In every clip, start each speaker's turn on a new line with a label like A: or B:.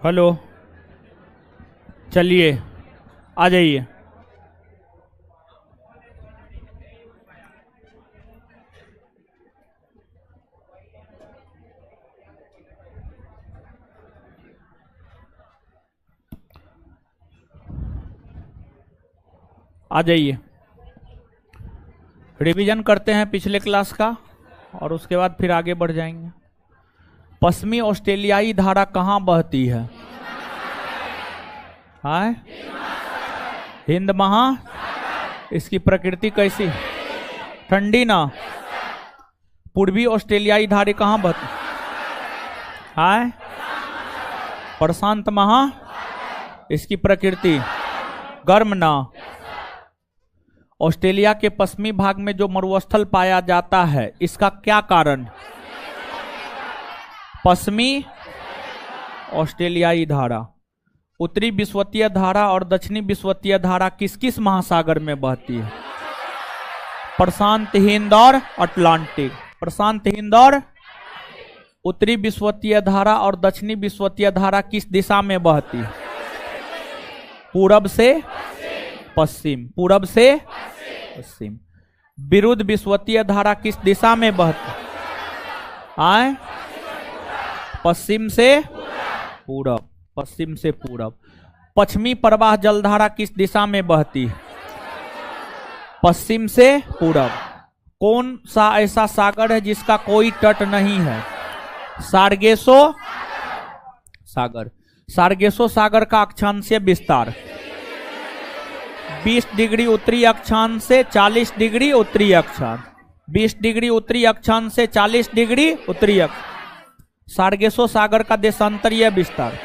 A: Hello, चलिए आ जाइए। आ जाइए, रिवीजन करते हैं पिछले क्लास का और उसके बाद फिर आगे बढ़ जाएंगे। पश्चिमी ऑस्ट्रेलियाई धारा कहाँ बहती है? हाय, हिंद महा। इसकी प्रकृति कैसी? ठंडी ना। पूर्वी ऑस्ट्रेलियाई धारा कहाँ बहती? हाय, प्रशांत महा। इसकी प्रकृति गर्म ना। ऑस्ट्रेलिया के पश्चिमी भाग में जो मरुस्थल पाया जाता है, इसका क्या कारण? पश्चिमी ऑस्ट्रेलियाई धारा। उत्तरी विषुवतीय धारा और दक्षिणी विषुवतीय धारा किस किस महासागर में बहती है? प्रशांत हिंद और अटलांटिक। प्रशांत हिंद और उत्तरी विषुवतीय धारा और दक्षिणी विषुवतीय धारा किस दिशा में बहती है? पूरब से पश्चिम। पूरब से पश्चिम। विरुद्ध विषुवतीय धारा किस दिशा में बहती है? आए, पश्चिम से पूरब। पश्चिम से पूरब। पश्चिमी प्रवाह जलधारा किस दिशा में बहती है? पश्चिम से पूरब। कौन सा ऐसा सागर है जिसका कोई तट नहीं है? सार्गेसो सागर। सार्गेसो सागर का अक्षांशीय विस्तार 20 डिग्री उत्तरी अक्षांश से 40 डिग्री उत्तरी अक्षांश। 20 डिग्री उत्तरी अक्षांश से 40 डिग्री उत्तरी अक्षांश। सार्गेसो सागर का देशांतरीय विस्तार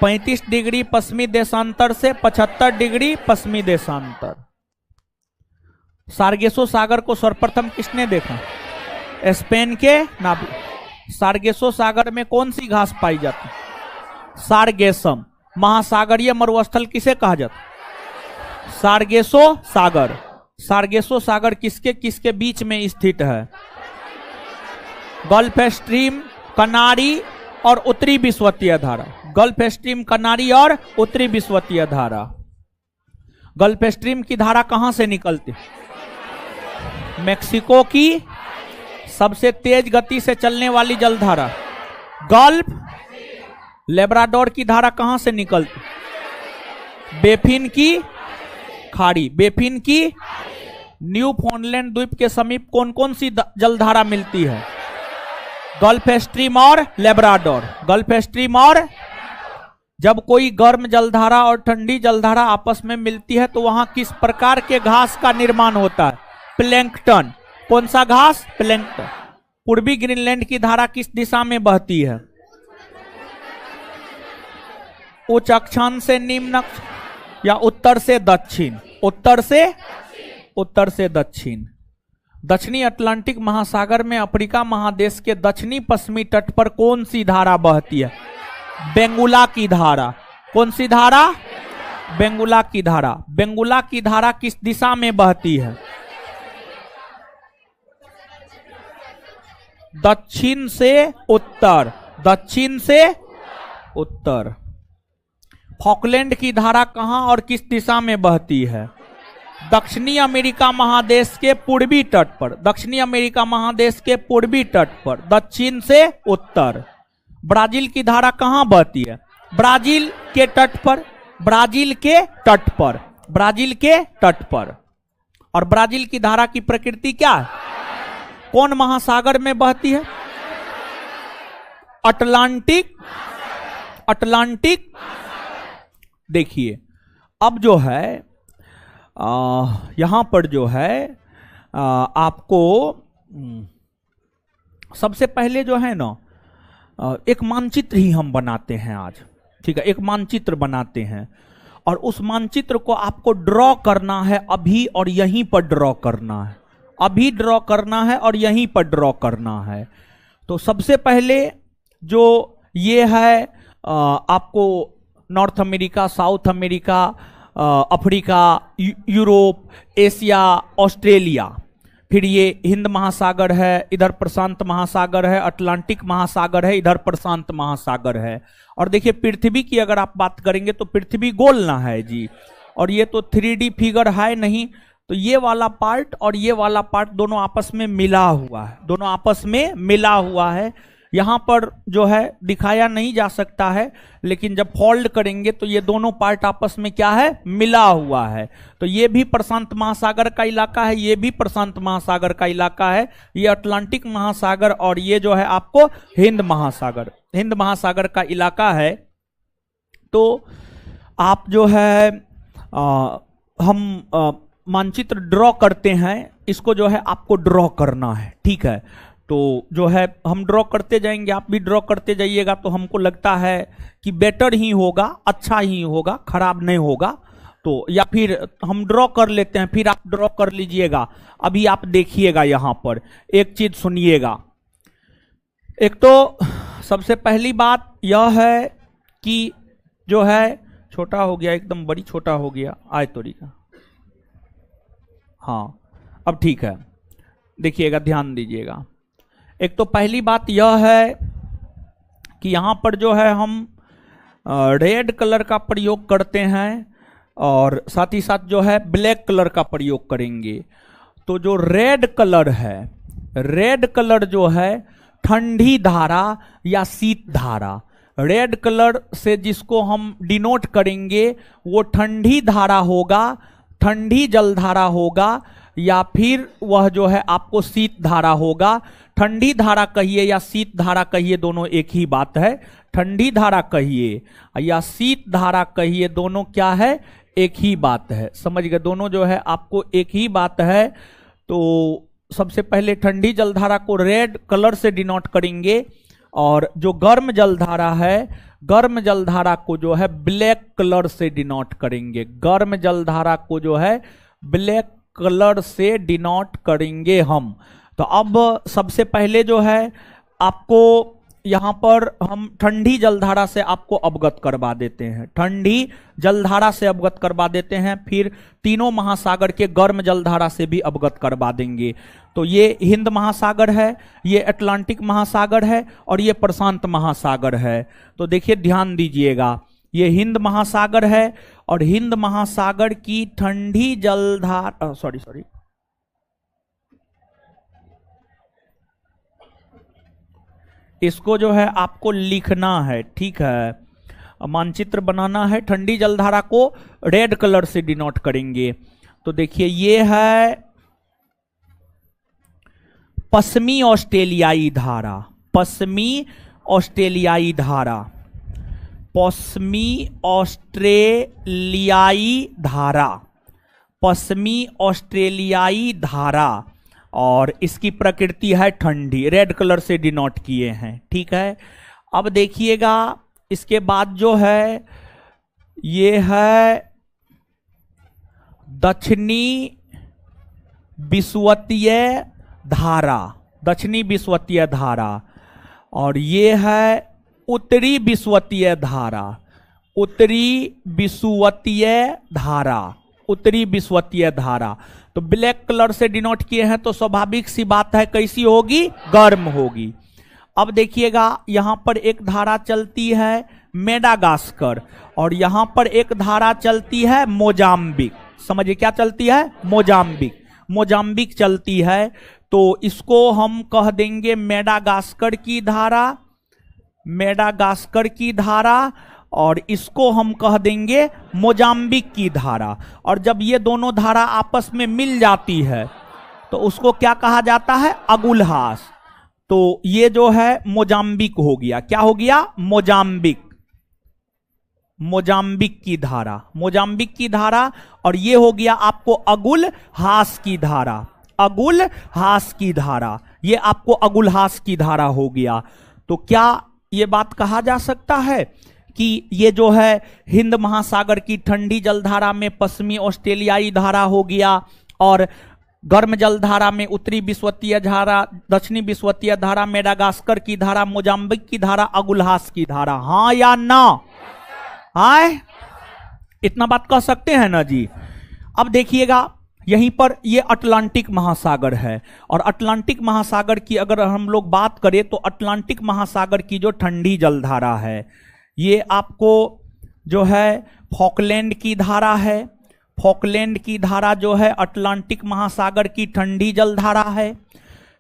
A: 35 डिग्री पश्चिमी देशांतर से 75 डिग्री पश्चिमी देशांतर। सार्गेसो सागर को सर्वप्रथम किसने देखा? स्पेन के नाविक। सार्गेसो सागर में कौन सी घास पाई जाती? सार्गेसम। महासागरीय मरुस्थल किसे कहा जाता? सार्गेसो सागर। सार्गेसो सागर किसके किसके बीच में स्थित है? गल्फ स्ट्रीम, कनारी और उत्तरी विषुवतीय धारा। गल्फ स्ट्रीम, कनारी और उत्तरी विषुवतीय धारा। गल्फ स्ट्रीम की धारा कहां से निकलती? मेक्सिको की सबसे तेज गति से चलने वाली जलधारा गल्फ। लेब्राडोर की धारा कहां से निकलती? बेफिन की खाड़ी। बेफिन की। न्यूफाउंडलैंड द्वीप के समीप कौन कौन सी जलधारा मिलती है? गल्फ स्ट्रीम और लेब्राडोर। गल्फ स्ट्रीम और जब कोई गर्म जलधारा और ठंडी जलधारा आपस में मिलती है तो वहां किस प्रकार के घास का निर्माण होता है? प्लैंकटन। कौन सा घास? प्लैंकटन। पूर्वी ग्रीनलैंड की धारा किस दिशा में बहती है? उच्च अक्षांश से निम्न अक्षांश या उत्तर से दक्षिण? उत्तर से दक्षिण। दक्षिणी अटलांटिक महासागर में अफ्रीका महादेश के दक्षिणी पश्चिमी तट पर कौन सी धारा बहती है? बेंगुला की धारा। कौन सी धारा? बेंगुला की धारा। बेंगुला की धारा किस दिशा में बहती है? दक्षिण से उत्तर। दक्षिण से उत्तर। फॉकलैंड की धारा कहां और किस दिशा में बहती है? दक्षिणी अमेरिका महादेश के पूर्वी तट पर। दक्षिणी अमेरिका महादेश के पूर्वी तट पर, दक्षिण से उत्तर। ब्राजील की धारा कहां बहती है? ब्राजील के तट पर। ब्राजील के तट पर। ब्राजील के तट पर। और ब्राजील की धारा की प्रकृति क्या है? कौन महासागर में बहती है? अटलांटिक। अटलांटिक। देखिए, अब जो है यहां पर जो है आपको सबसे पहले जो है ना एक मानचित्र ही हम बनाते हैं आज। ठीक है, एक मानचित्र बनाते हैं और उस मानचित्र को आपको ड्रॉ करना है अभी और यहीं पर ड्रॉ करना है। अभी ड्रॉ करना है और यहीं पर ड्रॉ करना है। तो सबसे पहले जो ये है आपको north America, south America, Africa, Europe, Asia, Australia, फिर ये हिंद महासागर है, इधर प्रशांत महासागर है, अटलांटिक महासागर है, इधर प्रशांत महासागर है। और देखिए पृथ्वी की अगर आप बात करेंगे तो पृथ्वी गोल ना है जी, और ये तो 3D फिगर है नहीं, तो ये वाला पार्ट और ये वाला पार्ट दोनों आपस में मिला हुआ है, दोनों आपस में मिला हुआ है। यहां पर जो है दिखाया नहीं जा सकता है, लेकिन जब फोल्ड करेंगे तो ये दोनों पार्ट आपस में क्या है, मिला हुआ है। तो ये भी प्रशांत महासागर का इलाका है, ये भी प्रशांत महासागर का इलाका है, ये अटलांटिक महासागर और ये जो है आपको हिंद महासागर का इलाका है। तो आप जो है हम मानचित्र ड्रॉ करते हैं, इसको जो है आपको ड्रॉ करना है, ठीक है। तो जो है हम ड्रॉ करते जाएंगे, आप भी ड्रॉ करते जाइएगा, तो हमको लगता है कि बेटर ही होगा, अच्छा ही होगा, खराब नहीं होगा। तो या फिर हम ड्रॉ कर लेते हैं, फिर आप ड्रॉ कर लीजिएगा। अभी आप देखिएगा यहां पर एक चीज सुनिएगा। एक तो सबसे पहली बात यह है कि जो है छोटा हो गया, एकदम बड़ी छोटा हो गया आय तोरी का। हाँ अब ठीक है, देखिएगा, ध्यान दीजिएगा। एक तो पहली बात यह है कि यहां पर जो है हम रेड कलर का प्रयोग करते हैं और साथ ही साथ जो है ब्लैक कलर का प्रयोग करेंगे। तो जो रेड कलर है, रेड कलर जो है ठंडी धारा या शीत धारा, रेड कलर से जिसको हम डिनोट करेंगे वो ठंडी धारा होगा, ठंडी जलधारा होगा, या फिर वह जो है आपको शीत धारा होगा। ठंडी धारा कहिए या शीत धारा कहिए, दोनों एक ही बात है। ठंडी धारा कहिए या शीत धारा कहिए, दोनों क्या है, एक ही बात है। समझ गए, दोनों जो है आपको एक ही बात है। तो सबसे पहले ठंडी जलधारा को रेड कलर से डिनोट करेंगे, और जो गर्म जलधारा है, गर्म जलधारा को जो है ब्लैक कलर से डिनोट करेंगे। गर्म जलधारा को जो है ब्लैक कलर से डिनोट करेंगे हम। तो अब सबसे पहले जो है आपको यहां पर हम ठंडी जलधारा से आपको अवगत करवा देते हैं, ठंडी जलधारा से अवगत करवा देते हैं, फिर तीनों महासागर के गर्म जलधारा से भी अवगत करवा देंगे। तो ये हिंद महासागर है, ये अटलांटिक महासागर है और ये प्रशांत महासागर है। तो देखिए ध्यान दीजिएगा, ये हिंद महासागर है और हिंद महासागर की ठंडी जलधारा, सॉरी इसको जो है आपको लिखना है, ठीक है, मानचित्र बनाना है। ठंडी जलधारा को रेड कलर से डिनोट करेंगे। तो देखिए ये है पश्चिमी ऑस्ट्रेलियाई धारा, पश्चिमी ऑस्ट्रेलियाई धारा, पश्चिमी ऑस्ट्रेलियाई धारा, पश्चिमी ऑस्ट्रेलियाई धारा, और इसकी प्रकृति है ठंडी, रेड कलर से डिनोट किए हैं, ठीक है। अब देखिएगा इसके बाद जो है ये है दक्षिणी विषुवतीय धारा, दक्षिणी विषुवतीय धारा, और ये है उत्तरी विषुवतीय धारा, उत्तरी विषुवतीय धारा, उत्तरी विषुवतीय धारा। तो ब्लैक कलर से डिनोट किए हैं, तो स्वाभाविक सी बात है कैसी होगी, गर्म होगी। अब देखिएगा यहां पर एक धारा चलती है मेडागास्कर, और यहां पर एक धारा चलती है मोजाम्बिक। समझिए क्या चलती है, मोजाम्बिक, मोजाम्बिक चलती है। तो इसको हम कह देंगे मेडागास्कर की धारा, मेडागास्कर की धारा, और इसको हम कह देंगे मोजाम्बिक की धारा। और जब ये दोनों धारा आपस में मिल जाती है तो उसको क्या कहा जाता है, अगुलहास। तो ये जो है मोजाम्बिक हो गया, क्या हो गया, मोजाम्बिक, मोजाम्बिक की धारा, मोजाम्बिक की धारा। और ये हो गया आपको अगुलहास की धारा, अगुलहास की धारा, ये आपको अगुलहास की धारा हो गया। तो क्या ये बात कहा जा सकता है कि ये जो है हिंद महासागर की ठंडी जलधारा में पश्चिमी ऑस्ट्रेलियाई धारा हो गया, और गर्म जलधारा में उत्तरी विषुवतीय धारा, दक्षिणी विषुवतीय धारा, मेडागास्कर की धारा, मोजाम्बिक की धारा, अगुलहास की धारा। हाँ या ना, हाँ, इतना बात कह सकते हैं ना जी। अब देखिएगा यहीं पर ये अटलांटिक महासागर है। और अटलांटिक महासागर की अगर हम लोग बात करें तो अटलांटिक महासागर की जो ठंडी जलधारा है ये आपको जो है फॉकलैंड की धारा है। फॉकलैंड की धारा जो है अटलांटिक महासागर की ठंडी जलधारा है।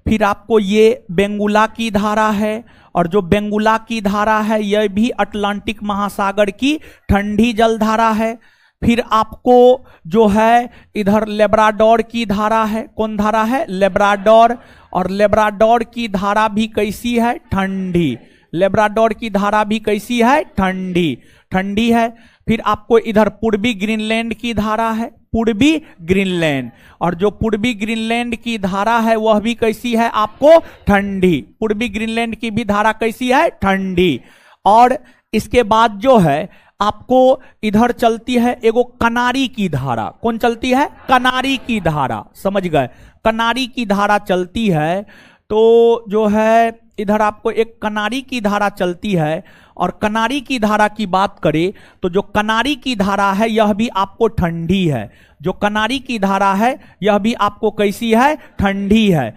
A: फिर आपको ये बेंगुला की धारा है, और जो बेंगुला की धारा है यह भी अटलांटिक महासागर की ठंडी जलधारा है। फिर आपको जो है इधर लेब्राडोर की धारा है। कौन धारा है? लेब्राडोर। और लेब्राडोर की धारा भी कैसी है? ठंडी। लेब्राडोर की धारा भी कैसी है? ठंडी, ठंडी है। फिर आपको इधर पूर्वी ग्रीनलैंड की धारा है, पूर्वी ग्रीनलैंड। और जो पूर्वी ग्रीनलैंड की धारा है वह भी कैसी है? आपको ठंडी। पूर्वी ग्रीनलैंड की भी धारा कैसी है? ठंडी। और इसके बाद जो है आपको इधर चलती है एगो कनारी की धारा। कौन चलती है? कनारी की धारा। समझ गए? कनारी की धारा चलती है। तो जो है इधर आपको एक कनारी की धारा चलती है। और कनारी की धारा की बात करें तो जो कनारी की धारा है यह भी आपको ठंडी है। जो कनारी की धारा है यह भी आपको कैसी है? ठंडी है,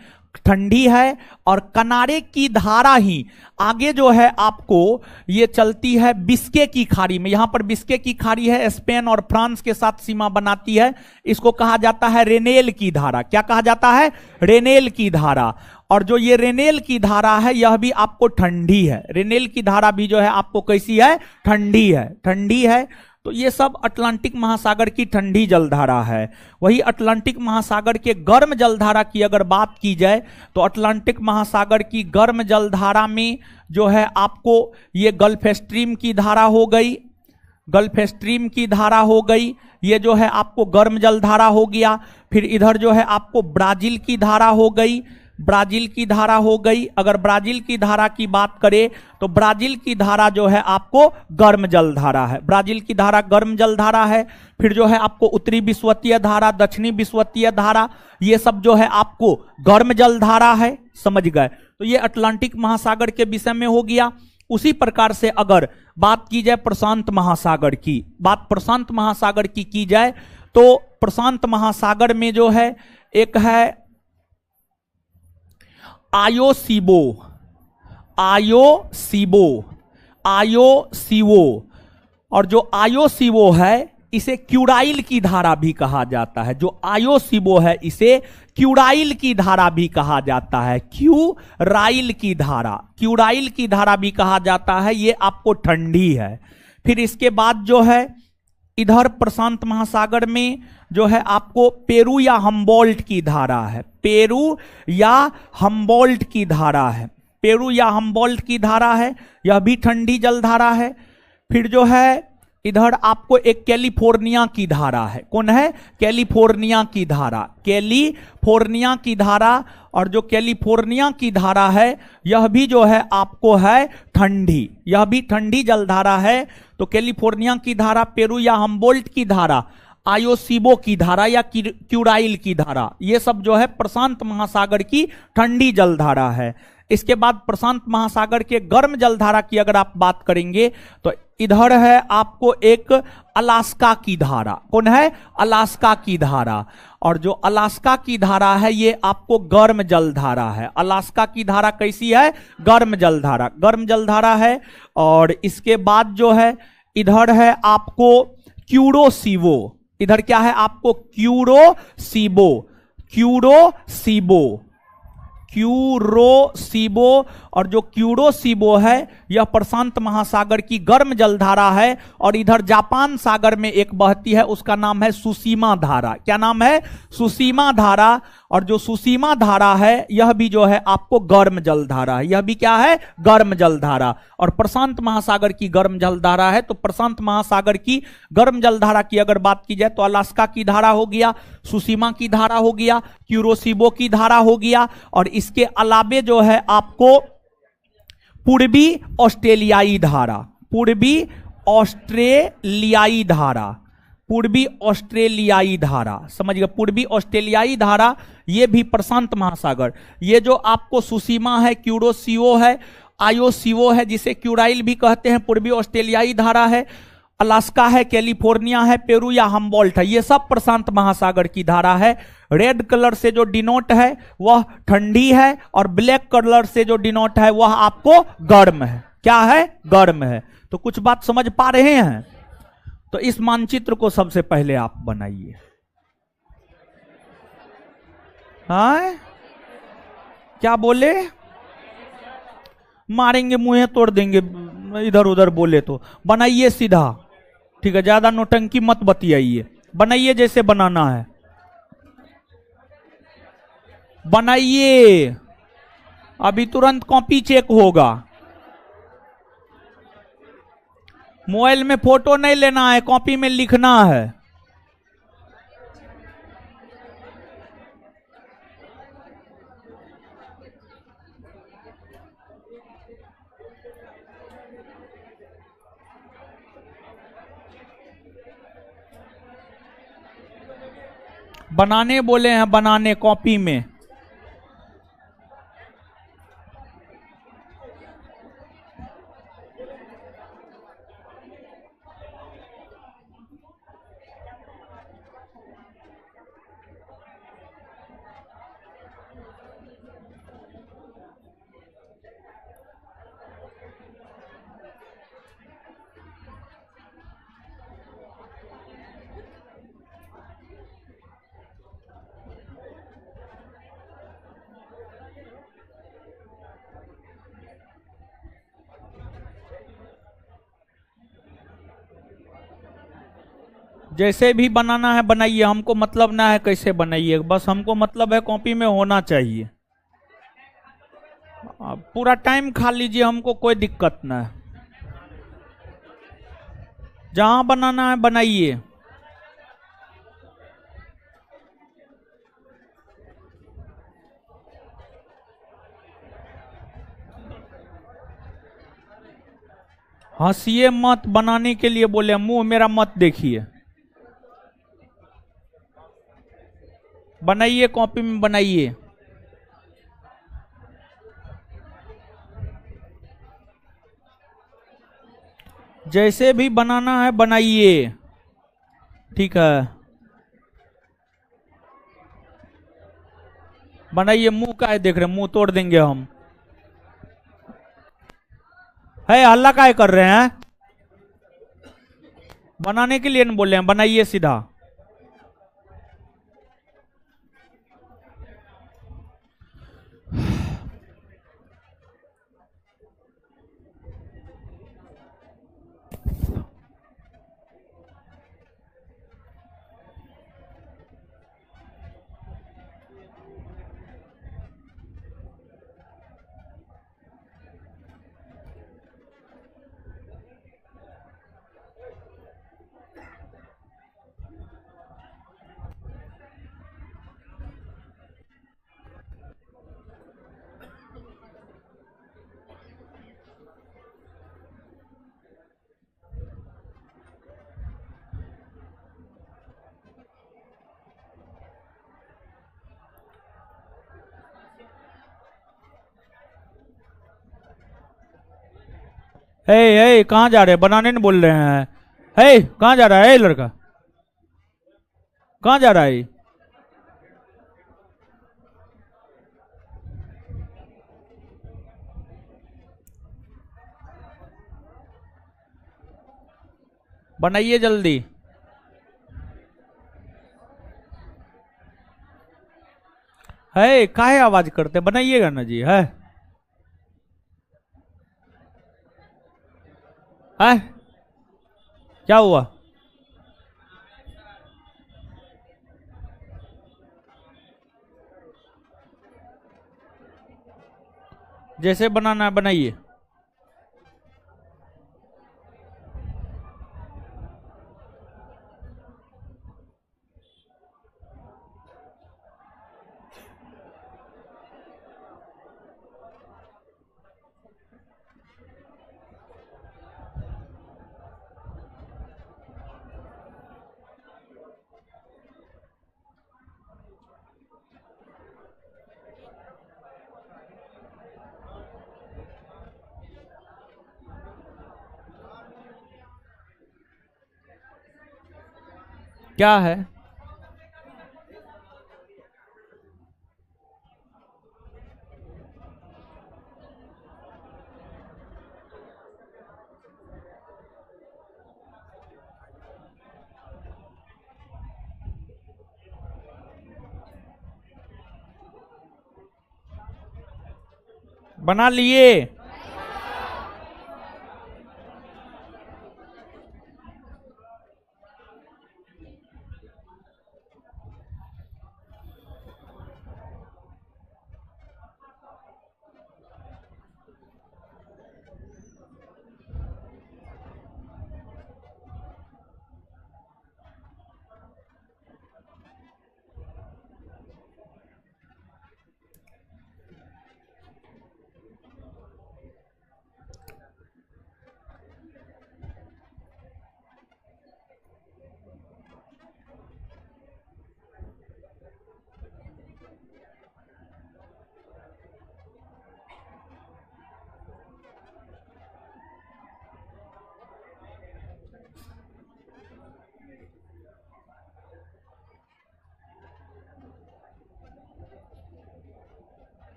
A: ठंडी है। और कनारे की धारा ही आगे जो है आपको ये चलती है बिस्के की खाड़ी में। यहां पर बिस्के की खाड़ी है, स्पेन और फ्रांस के साथ सीमा बनाती है। इसको कहा जाता है रेनेल की धारा। क्या कहा जाता है? रेनेल की धारा। और जो ये रेनेल की धारा है यह भी आपको ठंडी है। रेनेल की धारा भी जो है आपको कैसी है? ठंडी है, ठंडी है। तो ये सब अटलांटिक महासागर की ठंडी जलधारा है। वही अटलांटिक महासागर के गर्म जलधारा की अगर बात की जाए तो अटलांटिक महासागर की गर्म जलधारा में जो है आपको ये गल्फ स्ट्रीम की धारा हो गई, गल्फ स्ट्रीम की धारा हो गई। ये जो है आपको गर्म जलधारा हो गया। फिर इधर जो है आपको ब्राजील की धारा हो गई, ब्राजील की धारा हो गई। अगर ब्राजील की धारा की बात करें तो ब्राजील की धारा जो है आपको गर्म जलधारा है। ब्राजील की धारा गर्म जलधारा है। फिर जो है आपको उत्तरी विषुवतीय धारा, दक्षिणी विषुवतीय धारा, ये सब जो है आपको गर्म जलधारा है। समझ गए? तो ये अटलांटिक महासागर के विषय में हो गया। उसी प्रकार से अगर बात की जाए प्रशांत महासागर की, बात प्रशांत महासागर की जाए तो प्रशांत महासागर में जो है एक है आयोसीबो, आयोसीबो, आयोसीवो। और जो आयोसीवो है इसे क्यूराइल की धारा भी कहा जाता है। जो आयोसीबो है इसे क्यूराइल की धारा भी कहा जाता है। क्यूराइल की धारा, क्यूराइल की धारा भी कहा जाता है। ये आपको ठंडी है। फिर इसके बाद जो है इधर प्रशांत महासागर में जो है आपको पेरू या हम्बोल्ट की धारा है। पेरू या हम्बोल्ट की धारा है। पेरू या हम्बोल्ट की धारा है, यह भी ठंडी जलधारा है। फिर जो है इधर आपको एक कैलिफोर्निया की धारा है। कौन है? कैलिफोर्निया की धारा, कैलिफोर्निया की धारा। और जो कैलिफोर्निया की धारा है यह भी जो है आपको है ठंडी, यह भी ठंडी जलधारा है। तो कैलिफोर्निया की धारा, पेरू या हम्बोल्ट की धारा, आयोसीबो की धारा या क्यूराइल की धारा, ये सब जो है प्रशांत महासागर की ठंडी जलधारा है। इसके बाद प्रशांत महासागर के गर्म जलधारा की अगर आप बात करेंगे तो इधर है आपको एक अलास्का की धारा। कौन है? अलास्का की धारा। और जो अलास्का की धारा है ये आपको गर्म जलधारा है। अलास्का की धारा कैसी है? गर्म जलधारा, गर्म जलधारा है। और इसके बाद जो है इधर है आपको क्यूरोसीबो। इधर क्या है आपको? क्यूरोसीबो, क्यूरोसीबो, क्यूरोसीबो। और जो क्यूरोसीबो है यह प्रशांत महासागर की गर्म जलधारा है। और इधर जापान सागर में एक बहती है, उसका नाम है सुसीमा धारा। क्या नाम है? सुसीमा धारा। और जो सुसीमा धारा है यह भी जो है आपको गर्म जलधारा है। यह भी क्या है? गर्म जलधारा। और प्रशांत महासागर की गर्म जलधारा है। तो प्रशांत महासागर की गर्म जलधारा की अगर बात की जाए तो अलास्का की धारा हो गया, सुसीमा की धारा हो गया, क्यूरोसीबो की धारा हो गया। और इसके अलावे जो है आपको पूर्वी ऑस्ट्रेलियाई धारा, पूर्वी ऑस्ट्रेलियाई धारा, पूर्वी ऑस्ट्रेलियाई धारा, समझ गए? पूर्वी ऑस्ट्रेलियाई धारा ये भी प्रशांत महासागर। ये जो आपको सुसीमा है, क्यूरोसीओ है, आयोसीओ है, जिसे क्यूराइल भी कहते हैं, पूर्वी ऑस्ट्रेलियाई धारा है। अलास्का है, कैलिफोर्निया है, पेरू या हम्बोल्ट है, ये सब प्रशांत महासागर की धारा है। रेड कलर से जो डिनोट है वह ठंडी है, और ब्लैक कलर से जो डिनोट है वह आपको गर्म है। क्या है? गर्म है। तो कुछ बात समझ पा रहे हैं? तो इस मानचित्र को सबसे पहले आप बनाइए। हाँ, क्या बोले? मारेंगे, मुंह तोड़ देंगे इधर उधर बोले तो। बनाइए सीधा, ठीक है? ज्यादा नोटंकी मत बतियाइए, बनाइए जैसे बनाना है, बनाइए। अभी तुरंत कॉपी चेक होगा। मोबाइल में फोटो नहीं लेना है, कॉपी में लिखना है। बनाने बोले हैं, बनाने कॉपी में। जैसे भी बनाना है बनाइए, हमको मतलब ना है कैसे बनाइए, बस हमको मतलब है कॉपी में होना चाहिए। पूरा टाइम खा लीजिए, हमको कोई दिक्कत ना है। जहां बनाना है बनाइए। हंसिए मत, बनाने के लिए बोले, मुंह मेरा मत देखिए। बनाइए, कॉपी में बनाइए। जैसे भी बनाना है बनाइए, ठीक है? बनाइए। मुंह का है देख रहे, मुंह तोड़ देंगे हम। है हल्ला काहे कर रहे हैं? बनाने के लिए नहीं बोल रहे हैं, बनाइए सीधा। हे कहाँ जा रहे हैं? बनाने नहीं बोल रहे हैं। हे कहाँ जा रहा है लड़का? कहाँ जा रहा है? बनाइए जल्दी। है काहे आवाज करते? बनाइएगा ना जी। है क्या हुआ? जैसे बनाना है बनाइए। क्या है? बना लिए?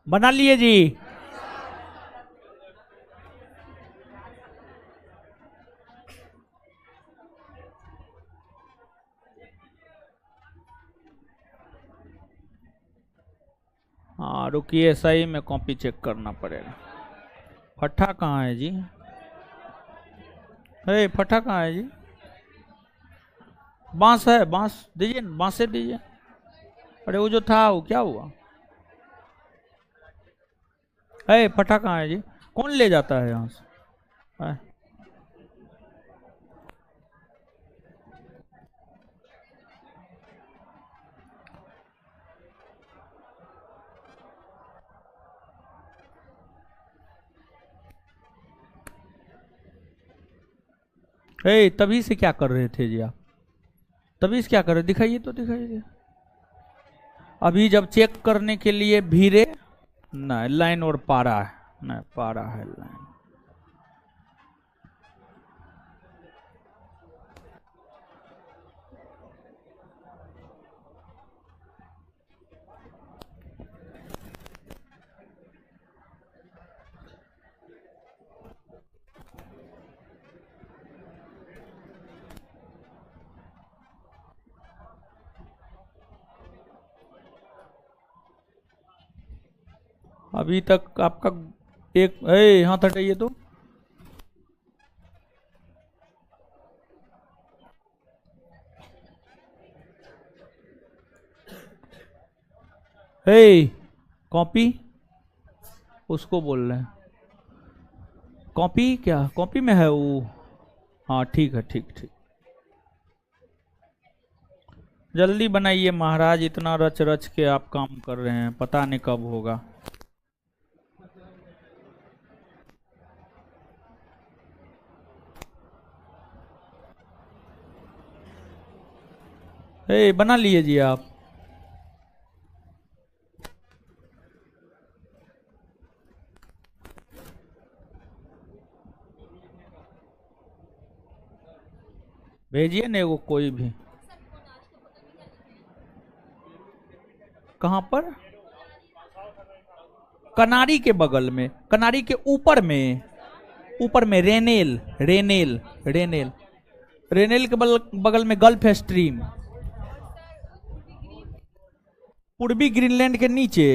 A: बना लिए जी? हाँ रुकिए, सही में कॉपी चेक करना पड़ेगा। फट्टा कहाँ है जी? हे फट्टा कहाँ है जी? बांस है, बांस दीजिए, बांस से दीजिए। अरे वो जो था वो क्या हुआ? है फटा कहाँ है जी? कौन ले जाता है यहाँ से? है? तभी से क्या कर रहे थे जी आप? तभी से क्या कर रहे, दिखाइए तो, दिखाइए। अभी जब चेक करने के लिए भीरे ना, लाइन और पारा है ना, पारा है लाइन। अभी तक आपका एक हाथ हटाइए तो। कॉपी उसको बोल रहे हैं। कॉपी क्या, कॉपी में है वो? हाँ ठीक है, ठीक ठीक। जल्दी बनाइए महाराज, इतना रच रच के आप काम कर रहे हैं, पता नहीं कब होगा। बना लिए जी आप? भेजिए ने वो कोई भी। कहाँ पर? कनारी के बगल में, कनारी के ऊपर में, ऊपर में रेनेल, रेनेल, रेनेल, रेनेल के बगल में गल्फ स्ट्रीम। पूर्वी ग्रीनलैंड के नीचे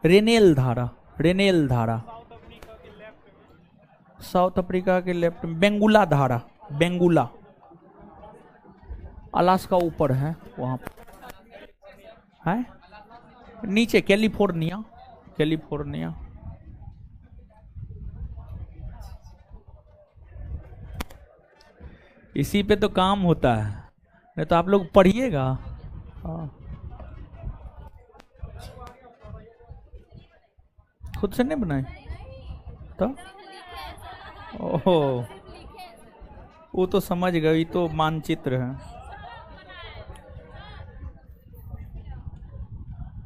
A: रेनेल धारा, रेनेल धारा। साउथ अफ्रीका के लेफ्ट में बेंगुला धारा, बेंगुला। अलास्का ऊपर है वहां पर है, नीचे कैलिफोर्निया, कैलिफोर्निया। इसी पे तो काम होता है, नहीं तो आप लोग पढ़िएगा। हाँ खुद से नहीं बनाए तो? ओहो वो तो समझ गई, तो मानचित्र है।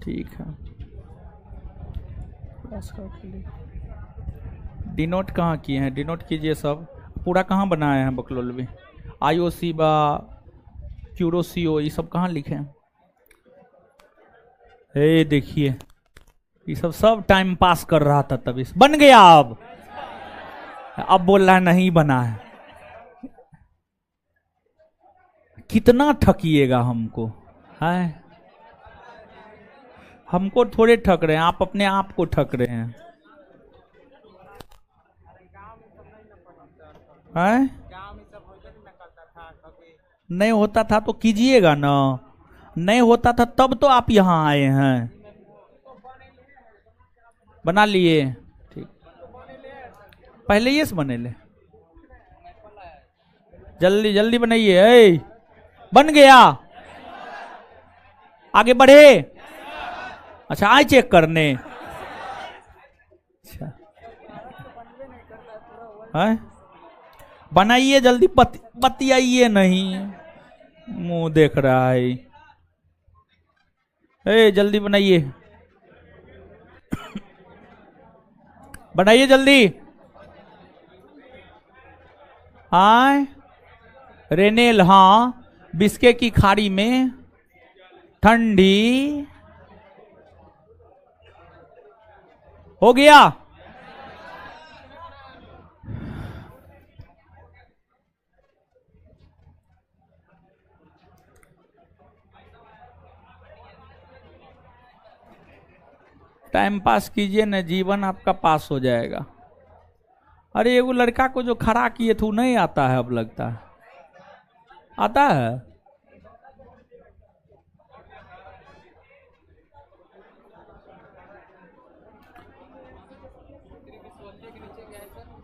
A: ठीक है, डिनोट कहाँ किए हैं? डिनोट कीजिए सब। पूरा कहाँ बनाए हैं बकलोलवी? आईओसी बा क्यूरोसीओ ये सब कहाँ लिखे हैं? हे देखिए, ये सब टाइम पास कर रहा था तभी बन गया। अब बोल रहा है नहीं बना है। कितना ठकिएगा हमको है? हमको थोड़े ठग रहे हैं, आप अपने आप को ठग रहे हैं। हैं? नहीं होता था तो कीजिएगा ना, नहीं होता था तब तो आप यहाँ आए हैं। बना लिए? ठीक, पहले ये से बने ले, जल्दी जल्दी बनाइए। बन गया, आगे बढ़े। अच्छा आए चेक करने। अच्छा है, बनाइए जल्दी, बतियाइए नहीं, मुंह देख रहा है। ए जल्दी बनाइए, बनाइए जल्दी। आए रेनेल, हाँ बिस्के की खाड़ी में ठंडी हो गया। टाइम पास कीजिए न, जीवन आपका पास हो जाएगा। अरे एगो लड़का को जो खड़ा किए थे नहीं आता है, अब लगता है आता है।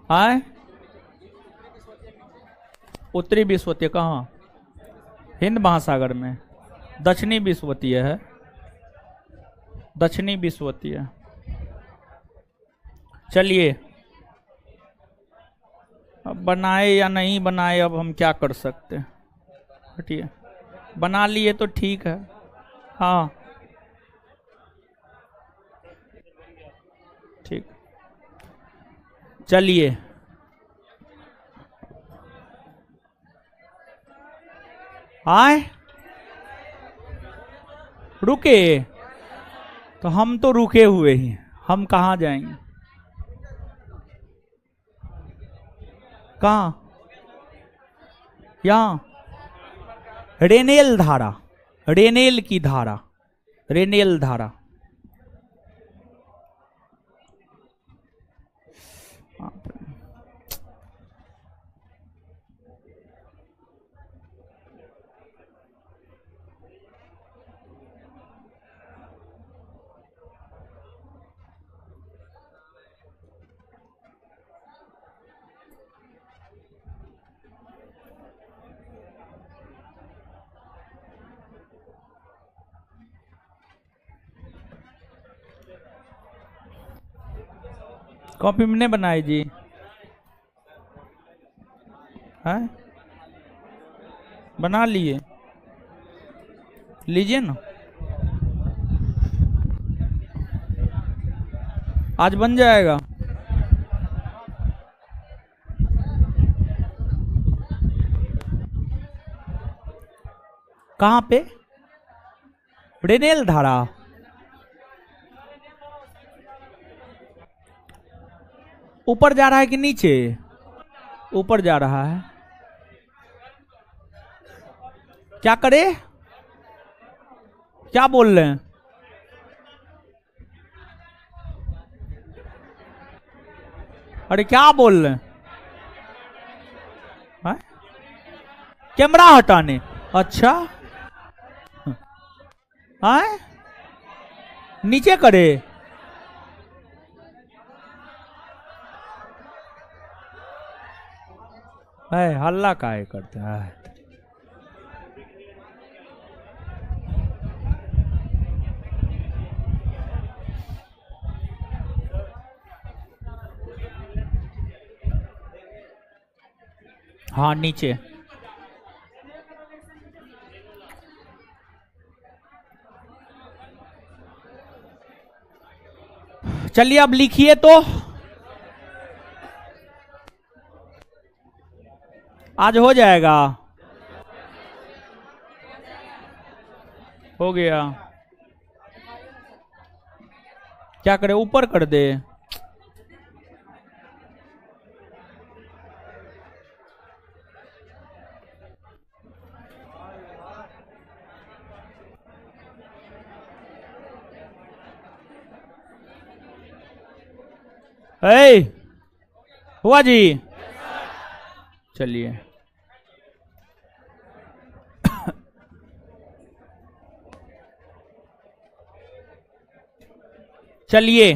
A: आए उत्तरी विश्वतीय कहाँ? हिंद महासागर में। दक्षिणी विश्वतीय है, दक्षिणी विश्वतीय। चलिए, अब बनाए या नहीं बनाए, अब हम क्या कर सकते हैं। हटिए, बना लिए तो ठीक है। हाँ ठीक, चलिए। आए रुके, तो हम तो रुके हुए ही, हम कहाँ जाएंगे? कहाँ? यहाँ रेनेल धारा, रेनेल की धारा, रेनेल धारा। कॉपी में नहीं बनाए जी? है, बना लिए, लीजिए ना, आज बन जाएगा। कहाँ पे? रेनेल धारा। ऊपर जा रहा है कि नीचे? ऊपर जा रहा है। क्या करे? क्या बोल रहे हैं? अरे क्या बोल रहे हैं? कैमरा हटाने? अच्छा, है नीचे करे। है हल्ला काहे करते हैं? हाँ नीचे। चलिए अब लिखिए तो। आज हो जाएगा। हो गया। क्या करे, ऊपर कर दे। ए, हुआ जी। चलिए चलिए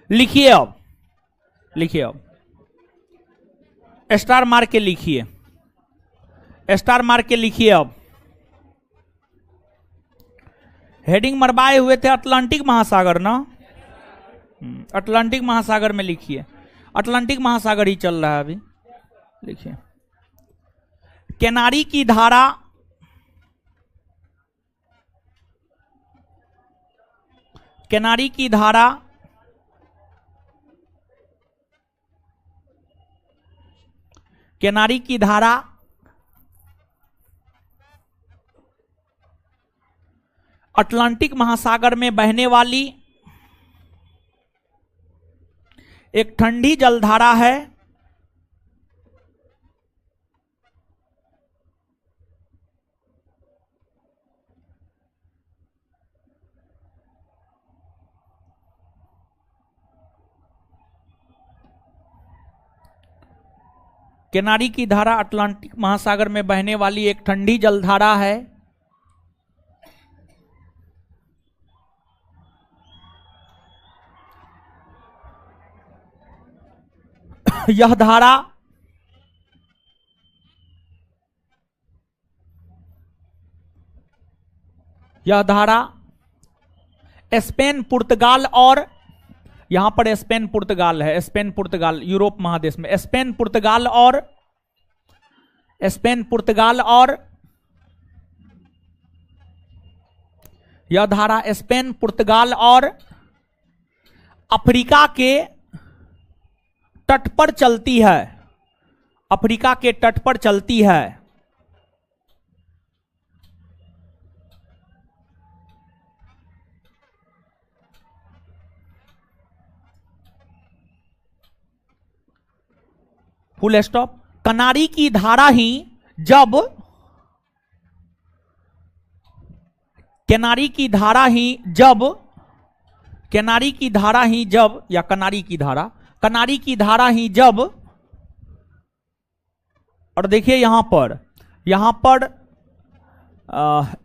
A: लिखिए अब। लिखिए अब, स्टार मार के लिखिए। स्टार मार के लिखिए अब। हेडिंग मरवाए हुए थे अटलांटिक महासागर ना। अटलांटिक महासागर में लिखिए। अटलांटिक महासागर ही चल रहा है अभी। लिखिए, किनारी की धारा किनारी की धारा किनारी की धारा अटलांटिक महासागर में बहने वाली एक ठंडी जलधारा है। किनारी की धारा अटलांटिक महासागर में बहने वाली एक ठंडी जलधारा है। यह धारा स्पेन, पुर्तगाल और, यहां पर स्पेन पुर्तगाल है, स्पेन पुर्तगाल यूरोप महादेश में, स्पेन पुर्तगाल और यह धारा स्पेन, पुर्तगाल और अफ्रीका के तट पर चलती है। अफ्रीका के तट पर चलती है। Full stop. किनारी की धारा ही जब किनारी की धारा ही जब किनारी की धारा ही जब या किनारी की धारा किनारी की धारा ही जब, और देखिए यहां पर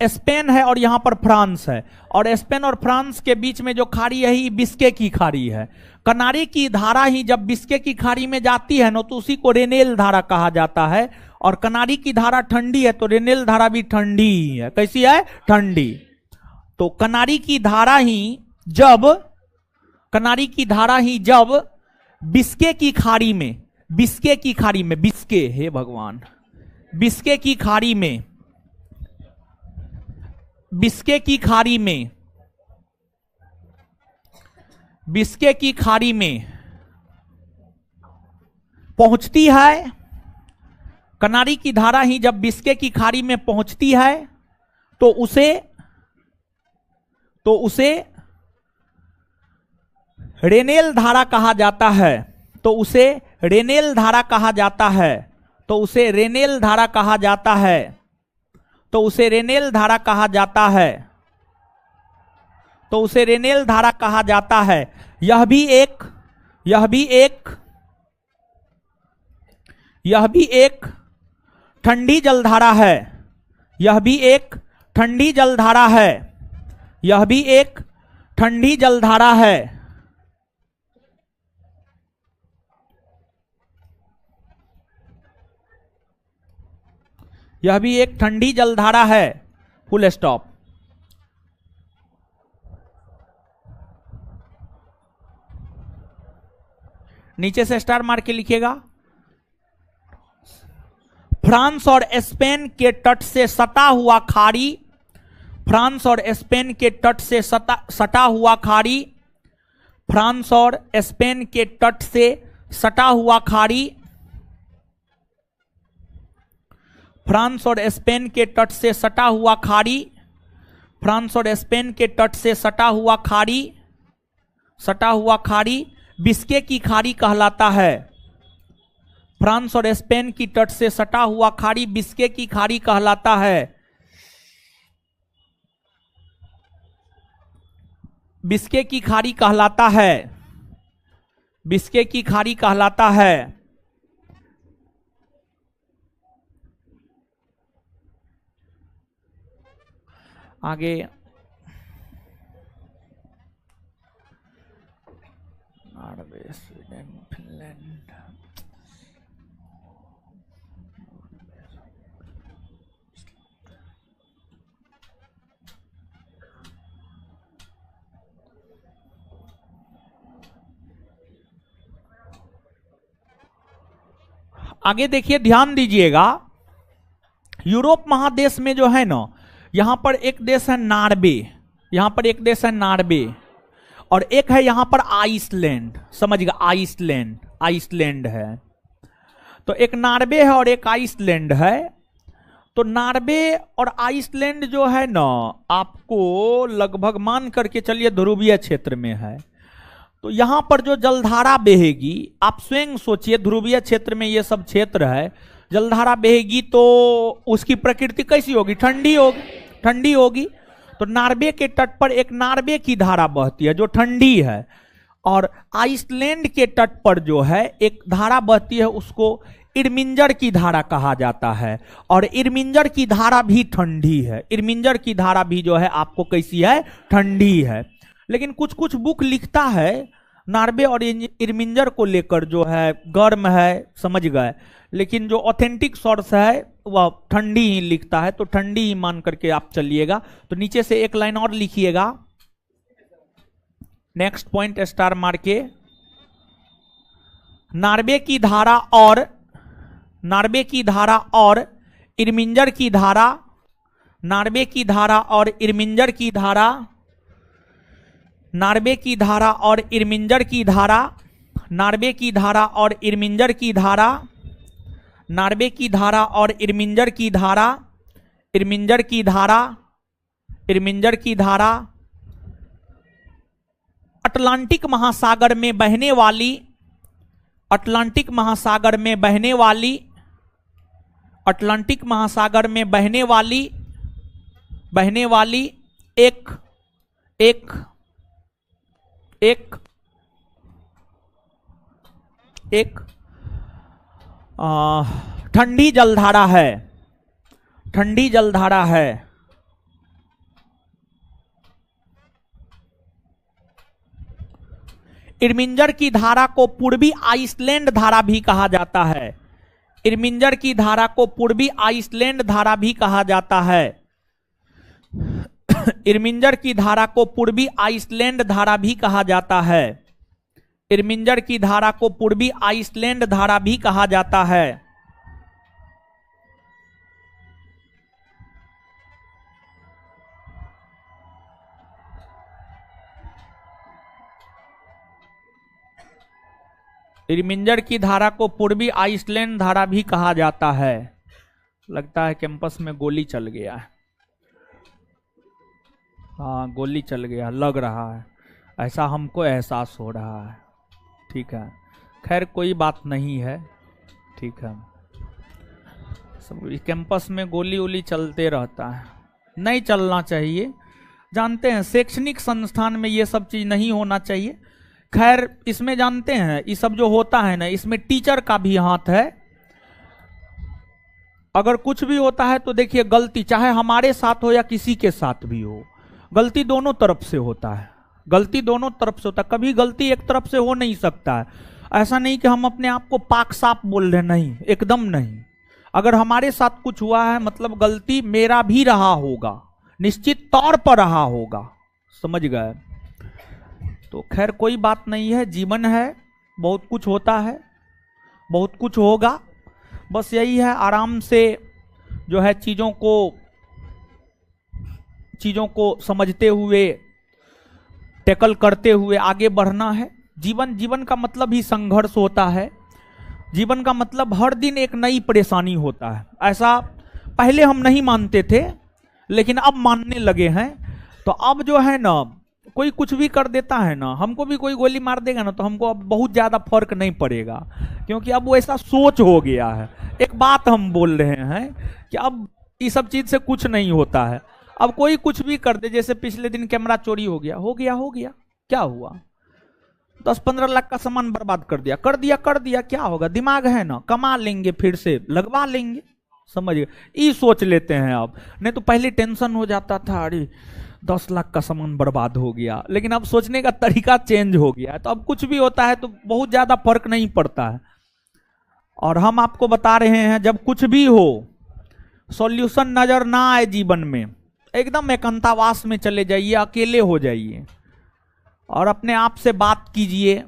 A: स्पेन है और यहां पर फ्रांस है, और स्पेन और फ्रांस के बीच में जो खाड़ी है ही बिस्के की खाड़ी है। किनारी की धारा ही जब बिस्के की खाड़ी में जाती है ना तो उसी को रेनेल धारा कहा जाता है। और किनारी की धारा ठंडी है तो रेनेल धारा भी ठंडी ही है। कैसी है? ठंडी। तो किनारी की धारा ही जब बिस्के की खाड़ी में बिस्के हे भगवान, बिस्के की खाड़ी में पहुंचती है। किनारी की धारा ही जब बिस्के की खाड़ी में पहुंचती है तो उसे रेनेल धारा कहा जाता है। तो उसे रेनेल धारा कहा जाता है। तो उसे रेनेल धारा कहा जाता है। तो उसे रेनेल धारा कहा जाता है। तो उसे रेनेल धारा कहा जाता है। यह भी एक ठंडी जलधारा है। यह भी एक ठंडी जलधारा है। यह भी एक ठंडी जलधारा है। यह भी एक ठंडी जलधारा है। Full stop. नीचे से स्टार मार के लिखिएगा। फ्रांस और स्पेन के तट से सटा हुआ खाड़ी, फ्रांस और स्पेन के तट से सटा हुआ खाड़ी, फ्रांस और स्पेन के तट से सटा हुआ खाड़ी, फ्रांस और स्पेन के तट से सटा हुआ खाड़ी, फ्रांस और स्पेन के तट से सटा हुआ खाड़ी, सटा हुआ खाड़ी बिस्के की खाड़ी कहलाता है। फ्रांस और स्पेन की तट से सटा हुआ खाड़ी बिस्के की खाड़ी कहलाता है। बिस्के की खाड़ी कहलाता है, बिस्के की खाड़ी कहलाता है। आगे नॉर्वे, स्वीडन, फिनलैंड, आगे देखिए, ध्यान दीजिएगा। यूरोप महादेश में जो है ना, यहां पर एक देश है नॉर्वे, यहां पर एक देश है नॉर्वे, और एक है यहां पर आइसलैंड। समझिएगा, आइसलैंड, आइसलैंड है। तो एक नॉर्वे है और एक आइसलैंड है। तो नॉर्वे और आइसलैंड जो है ना, आपको लगभग मान करके चलिए ध्रुवीय क्षेत्र में है। तो यहां पर जो जलधारा बहेगी, आप स्वयं सोचिए, ध्रुवीय क्षेत्र में ये सब क्षेत्र है, जलधारा बहेगी तो उसकी प्रकृति कैसी होगी? ठंडी होगी, ठंडी होगी। तो नॉर्वे के तट पर एक नॉर्वे की धारा बहती है जो ठंडी है, और आइसलैंड के तट पर जो है एक धारा बहती है, उसको इरमिंजर की धारा कहा जाता है, और इरमिंजर की धारा भी ठंडी है। इरमिंजर की धारा भी जो है आपको कैसी है? ठंडी है। लेकिन कुछ कुछ बुक लिखता है नॉर्वे और इरमिंजर को लेकर जो है गर्म है, समझ गए, लेकिन जो ऑथेंटिक सोर्स है वह ठंडी ही लिखता है। तो ठंडी ही मान करके आप चलिएगा। तो नीचे से एक लाइन और लिखिएगा, नेक्स्ट पॉइंट स्टार मार के। नॉर्वे की धारा और, नॉर्वे की धारा और इरमिंजर की धारा, नॉर्वे की धारा और इरमिंजर की धारा, नॉर्वे की धारा और इरमिंजर की धारा, नॉर्वे की धारा और इरमिंजर की धारा, नॉर्वे की धारा और इरमिंजर की धारा, इरमिंजर की धारा, इरमिंजर की धारा अटलांटिक महासागर में बहने वाली, अटलांटिक महासागर में बहने वाली, अटलांटिक महासागर में बहने वाली, बहने वाली एक एक एक एक ठंडी जलधारा है, ठंडी जलधारा है। इरमिंजर की धारा को पूर्वी आइसलैंड धारा भी कहा जाता है। इरमिंजर की धारा को पूर्वी आइसलैंड धारा भी कहा जाता है। इरमिंजर की धारा को पूर्वी आइसलैंड धारा भी कहा जाता है। इरमिंजर की धारा को पूर्वी आइसलैंड धारा भी कहा जाता है। इरमिंजर की धारा को पूर्वी आइसलैंड धारा भी कहा जाता है। लगता है कैंपस में गोली चल गया है। हाँ, गोली चल गया लग रहा है, ऐसा हमको एहसास हो रहा है। ठीक है, खैर कोई बात नहीं है, ठीक है। सब कैंपस में गोली वोली चलते रहता है, नहीं चलना चाहिए। जानते हैं शैक्षणिक संस्थान में ये सब चीज नहीं होना चाहिए। खैर इसमें जानते हैं ये सब जो होता है ना, इसमें टीचर का भी हाथ है। अगर कुछ भी होता है तो देखिए गलती चाहे हमारे साथ हो या किसी के साथ भी हो, गलती दोनों तरफ से होता है। गलती दोनों तरफ से होता है, कभी गलती एक तरफ से हो नहीं सकता है। ऐसा नहीं कि हम अपने आप को पाक साफ बोल रहे, नहीं, एकदम नहीं। अगर हमारे साथ कुछ हुआ है मतलब गलती मेरा भी रहा होगा, निश्चित तौर पर रहा होगा, समझ गए। तो खैर कोई बात नहीं है, जीवन है, बहुत कुछ होता है, बहुत कुछ होगा। बस यही है, आराम से जो है चीजों को समझते हुए, टैकल करते हुए आगे बढ़ना है। जीवन का मतलब ही संघर्ष होता है। जीवन का मतलब हर दिन एक नई परेशानी होता है। ऐसा पहले हम नहीं मानते थे, लेकिन अब मानने लगे हैं। तो अब जो है ना, कोई कुछ भी कर देता है ना, हमको भी कोई गोली मार देगा ना, तो हमको अब बहुत ज्यादा फर्क नहीं पड़ेगा, क्योंकि अब वो ऐसा सोच हो गया है। एक बात हम बोल रहे हैं कि अब ये सब चीज से कुछ नहीं होता है। अब कोई कुछ भी कर दे, जैसे पिछले दिन कैमरा चोरी हो गया, क्या हुआ? 10-15 लाख का सामान बर्बाद कर दिया, क्या होगा? दिमाग है ना, कमा लेंगे, फिर से लगवा लेंगे, समझ गए? ये सोच लेते हैं अब। नहीं तो पहले टेंशन हो जाता था, अरे 10 लाख का सामान बर्बाद हो गया, लेकिन अब सोचने का तरीका चेंज हो गया है। तो अब कुछ भी होता है तो बहुत ज्यादा फर्क नहीं पड़ता है। और हम आपको बता रहे हैं, जब कुछ भी हो, सॉल्यूशन नजर ना आए जीवन में, एकदम एकांतवास में चले जाइए, अकेले हो जाइए और अपने आप से बात कीजिए,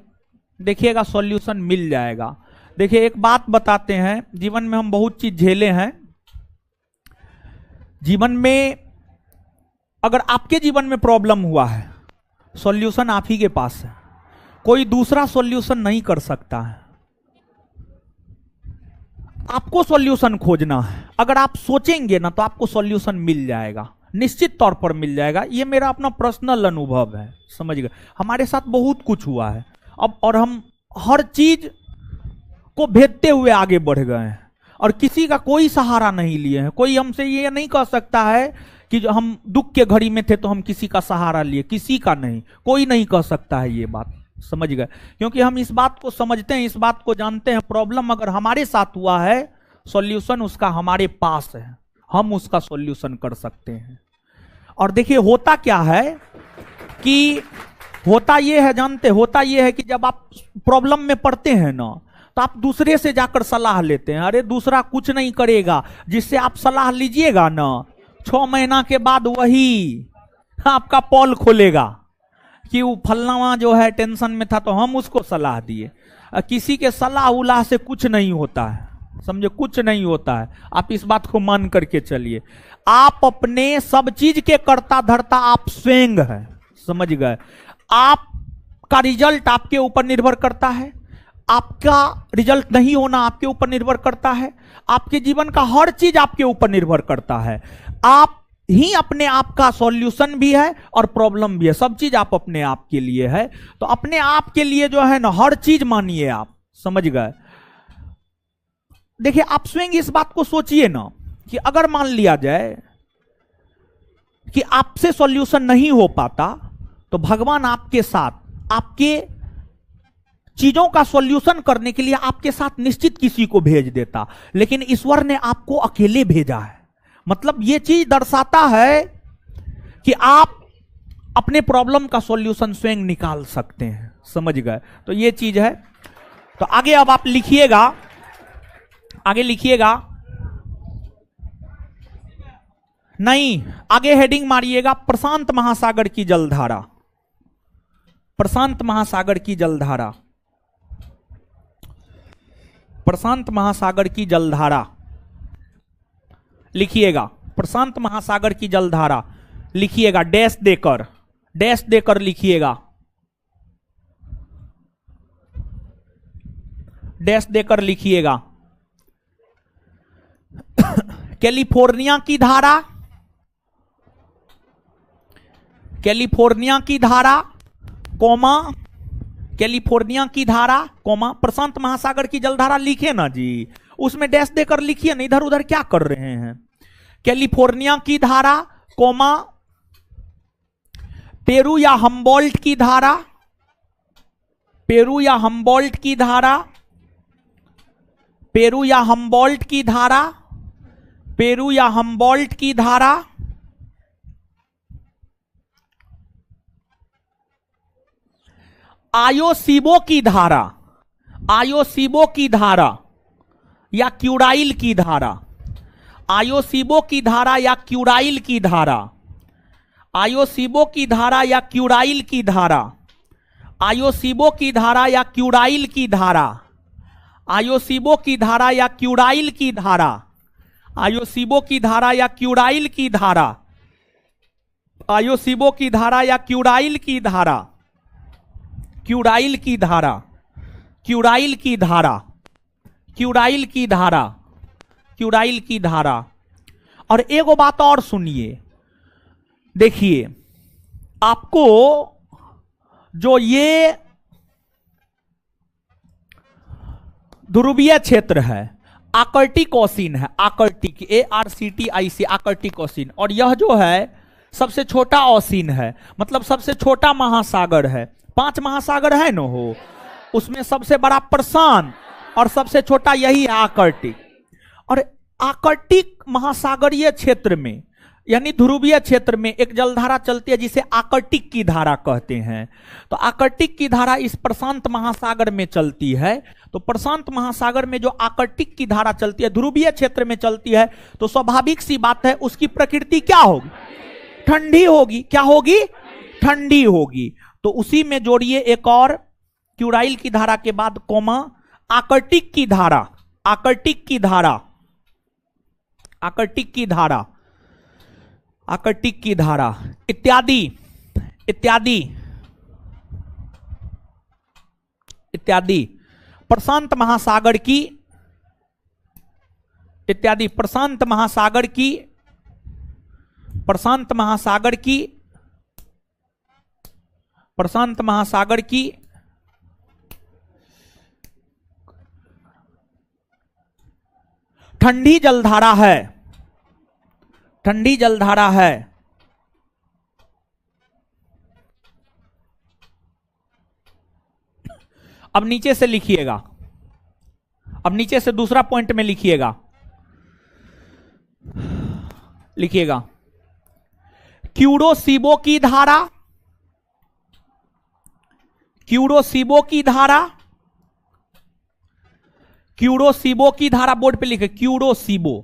A: देखिएगा सॉल्यूशन मिल जाएगा। देखिए एक बात बताते हैं, जीवन में हम बहुत चीज झेले हैं। जीवन में अगर आपके जीवन में प्रॉब्लम हुआ है, सॉल्यूशन आप ही के पास है, कोई दूसरा सॉल्यूशन नहीं कर सकता है। आपको सॉल्यूशन खोजना है। अगर आप सोचेंगे ना तो आपको सॉल्यूशन मिल जाएगा, निश्चित तौर पर मिल जाएगा। ये मेरा अपना पर्सनल अनुभव है, समझ गए? हमारे साथ बहुत कुछ हुआ है अब, और हम हर चीज को भेदते हुए आगे बढ़ गए हैं और किसी का कोई सहारा नहीं लिए हैं। कोई हमसे ये नहीं कह सकता है कि जो हम दुख के घड़ी में थे तो हम किसी का सहारा लिए, किसी का नहीं, कोई नहीं कह सकता है ये बात, समझ गए? क्योंकि हम इस बात को समझते हैं, इस बात को जानते हैं, प्रॉब्लम अगर हमारे साथ हुआ है, सॉल्यूशन उसका हमारे पास है, हम उसका सॉल्यूशन कर सकते हैं। और देखिए होता क्या है कि होता ये है, जानते, होता ये है कि जब आप प्रॉब्लम में पड़ते हैं ना, तो आप दूसरे से जाकर सलाह लेते हैं। अरे दूसरा कुछ नहीं करेगा, जिससे आप सलाह लीजिएगा ना, 6 महीना के बाद वही आपका पोल खोलेगा कि वो फलनावा जो है टेंशन में था तो हम उसको सलाह दिए। किसी के सलाह उलाह से कुछ नहीं होता है, समझे? कुछ नहीं होता है। आप इस बात को मान करके चलिए। आप अपने सब चीज के कर्ता धर्ता आप स्वयं है, समझ गए? आपका रिजल्ट आपके ऊपर निर्भर करता है, आपका रिजल्ट नहीं होना आपके ऊपर निर्भर करता है, आपके जीवन का हर चीज आपके ऊपर निर्भर करता है। आप ही अपने आप का सॉल्यूशन भी है और प्रॉब्लम भी है, सब चीज आप अपने आप के लिए है। तो अपने आप के लिए जो है ना, हर चीज मानिए आप, समझ गए? देखिए आप स्वयं इस बात को सोचिए ना कि अगर मान लिया जाए कि आपसे सॉल्यूशन नहीं हो पाता, तो भगवान आपके साथ, आपके चीजों का सॉल्यूशन करने के लिए आपके साथ निश्चित किसी को भेज देता, लेकिन ईश्वर ने आपको अकेले भेजा है। मतलब यह चीज दर्शाता है कि आप अपने प्रॉब्लम का सॉल्यूशन स्वयं निकाल सकते हैं, समझ गए? तो यह चीज है। तो आगे अब आप लिखिएगा, आगे लिखिएगा, नहीं आगे हेडिंग मारिएगा, प्रशांत महासागर की जलधारा। प्रशांत महासागर की जलधारा, प्रशांत महासागर की जलधारा लिखिएगा। प्रशांत महासागर की जलधारा लिखिएगा, डैश देकर लिखिएगा, डैश देकर लिखिएगा। कैलिफोर्निया की धारा, कैलिफोर्निया की धारा, कोमा, कैलिफोर्निया की धारा, कोमा, प्रशांत महासागर की जलधारा लिखे ना जी, उसमें डैश देकर लिखिए ना, इधर उधर क्या कर रहे हैं? कैलिफोर्निया की धारा, कोमा, पेरू या हम्बोल्ट की धारा, पेरू या हम्बोल्ट की धारा, पेरू या हम्बोल्ट की धारा, पेरू या हम्बोल्ट की धारा, आयोसीबो की धारा, आयोसीबो की धारा या क्यूराइल की धारा, आयोसीबो की धारा या क्यूराइल की धारा, आयोसीबो की धारा या क्यूराइल की धारा, आयोसीबो की धारा या क्यूराइल की धारा, आयोसीबो की धारा या क्यूराइल की धारा, आयोसीबो की धारा या क्यूराइल की धारा, आयोसीबो की धारा या क्यूराइल की धारा, क्यूराइल की धारा, क्यूराइल की धारा, क्यूराइल की धारा, क्यूराइल की धारा। और एगो बात और सुनिए, देखिए आपको जो ये ध्रुवीय क्षेत्र है आर्कटिक ओशियन है, आर्कटिक ARCTIC आर्कटिक ओशियन, और यह जो है सबसे छोटा ओशियन है, मतलब सबसे छोटा महासागर है। 5 महासागर है न हो, उसमें सबसे बड़ा प्रशांत और सबसे छोटा यही है आर्कटिक। और आर्कटिक महासागरीय क्षेत्र में यानी ध्रुवीय क्षेत्र में एक जलधारा चलती है जिसे आर्कटिक की धारा कहते हैं। तो आर्कटिक की धारा इस प्रशांत महासागर में चलती है। तो प्रशांत महासागर में जो आर्कटिक की धारा चलती है ध्रुवीय क्षेत्र में चलती है, तो स्वाभाविक सी बात है उसकी प्रकृति क्या होगी, ठंडी होगी। क्या होगी, ठंडी होगी। तो उसी में जोड़िए एक और क्यूराइल की धारा के बाद कोमा आर्कटिक की धारा, आर्कटिक की धारा, आर्कटिक की धारा, आर्कटिक की धारा इत्यादि इत्यादि इत्यादि प्रशांत महासागर की, इत्यादि प्रशांत महासागर की, प्रशांत महासागर की, प्रशांत महासागर की ठंडी जलधारा है, ठंडी जलधारा है। अब नीचे से लिखिएगा, अब नीचे से दूसरा पॉइंट में लिखिएगा, लिखिएगा क्यूरोसीबो की धारा, क्यूरोसीबो की धारा, क्यूरोसीबो की धारा, बोर्ड पे लिखे क्यूरोसीबो,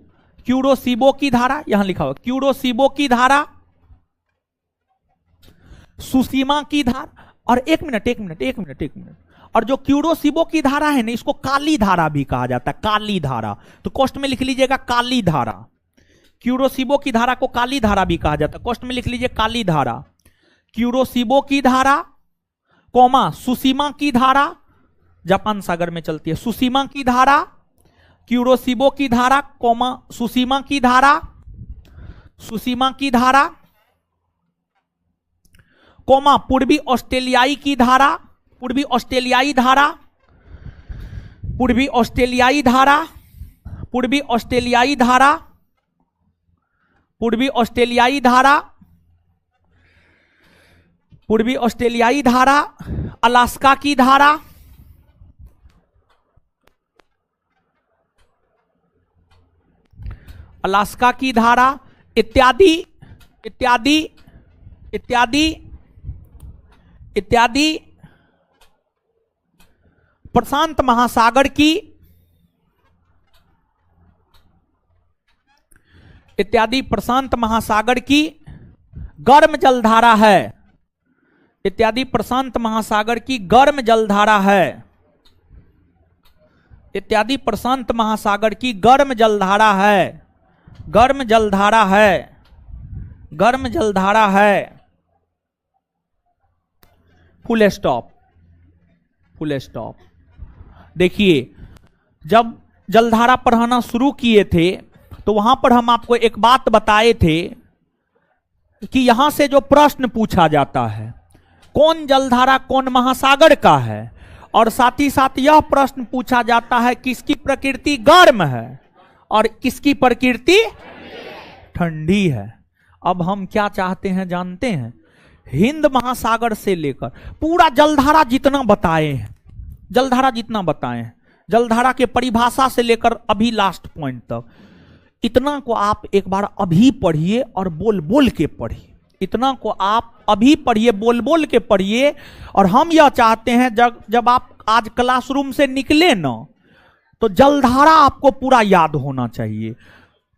A: क्यूरोसीबो की धारा, यहां लिखा हुआ क्यूरोसीबो की धारा, सुसीमा की धारा। और एक मिनट एक मिनट एक मिनट एक मिनट, और जो क्यूरोसीबो की धारा है ना इसको काली धारा भी कहा जाता है, काली धारा। तो कोष्ट में लिख लीजिएगा काली धारा। क्यूरोसीबो की धारा को काली धारा भी कहा जाता है, कोष्ट में लिख लीजिए काली धारा। क्यूरोसीबो की धारा कोमा सुसीमा की धारा, जापान सागर में चलती है, सुसीमा की धारा, क्यूरोसीबो की धारा कोमा सुसीमा की धारा, सुसीमा की धारा कोमा पूर्वी ऑस्ट्रेलियाई की धारा, पूर्वी ऑस्ट्रेलियाई धारा, पूर्वी ऑस्ट्रेलियाई धारा, पूर्वी ऑस्ट्रेलियाई धारा, पूर्वी ऑस्ट्रेलियाई धारा, पूर्वी ऑस्ट्रेलियाई धारा, अलास्का की धारा, अलास्का की धारा इत्यादि इत्यादि इत्यादि इत्यादि प्रशांत महासागर की, इत्यादि प्रशांत महासागर की गर्म जलधारा है, इत्यादि प्रशांत महासागर की गर्म जलधारा है, इत्यादि प्रशांत महासागर की गर्म जलधारा है, गर्म जलधारा है, गर्म जलधारा है। Full stop, full stop. देखिए जब जलधारा पढ़ाना शुरू किए थे तो वहां पर हम आपको एक बात बताए थे कि यहां से जो प्रश्न पूछा जाता है कौन जलधारा कौन महासागर का है, और साथ ही साथ यह प्रश्न पूछा जाता है किसकी प्रकृति गर्म है और किसकी प्रकृति ठंडी है। अब हम क्या चाहते हैं जानते हैं, हिंद महासागर से लेकर पूरा जलधारा जितना बताए हैं, जलधारा जितना बताए हैं, जलधारा के परिभाषा से लेकर अभी लास्ट पॉइंट तक, इतना को आप एक बार अभी पढ़िए और बोल बोल के पढ़िए, इतना को आप अभी पढ़िए, बोल बोल के पढ़िए। और हम यह चाहते हैं जब आप आज क्लासरूम से निकले ना तो जलधारा आपको पूरा याद होना चाहिए,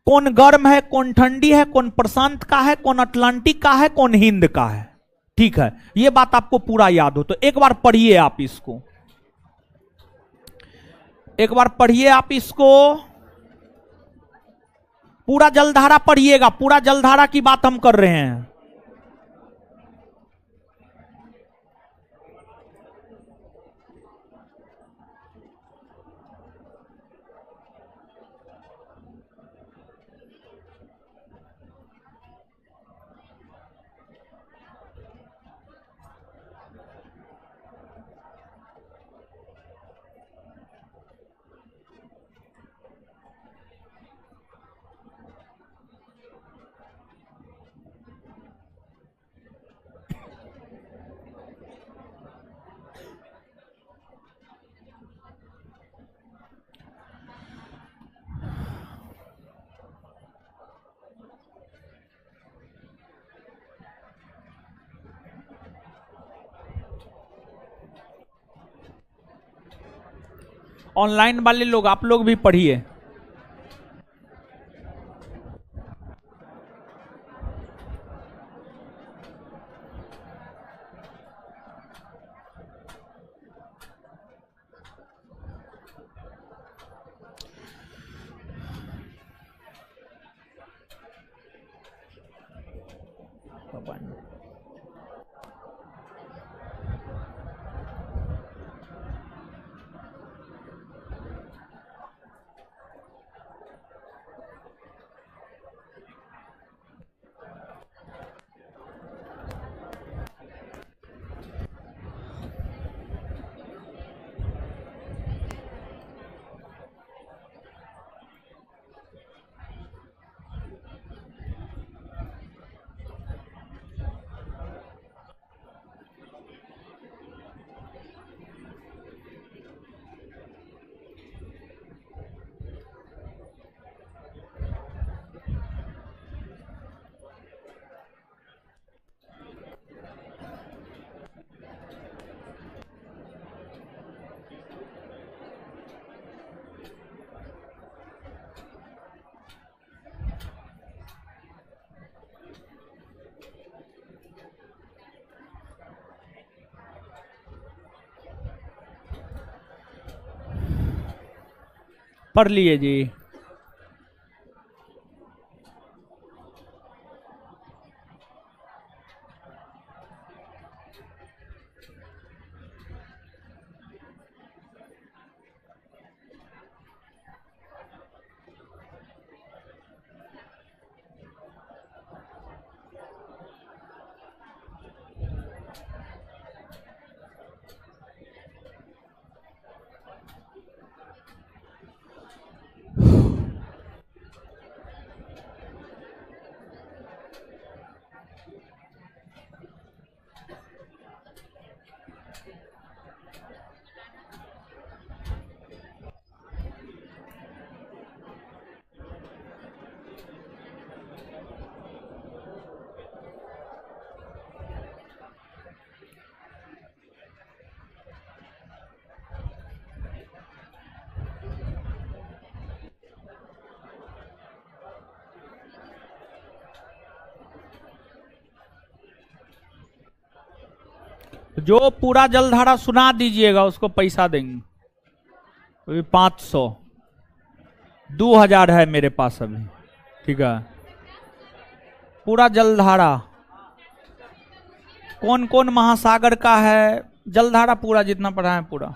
A: कौन गर्म है, कौन ठंडी है, कौन प्रशांत का है, कौन अटलांटिक का है, कौन हिंद का है। ठीक है, ये बात आपको पूरा याद हो तो एक बार पढ़िए आप इसको, एक बार पढ़िए आप इसको, पूरा जलधारा पढ़िएगा, पूरा जलधारा की बात हम कर रहे हैं। ऑनलाइन वाले लोग आप लोग भी पढ़िए। पढ़ लिए जी। जो पूरा जलधारा सुना दीजिएगा उसको पैसा देंगे। अभी 500 2000 है मेरे पास अभी, ठीक है। पूरा जलधारा कौन कौन महासागर का है, जलधारा पूरा जितना पढ़ा है पूरा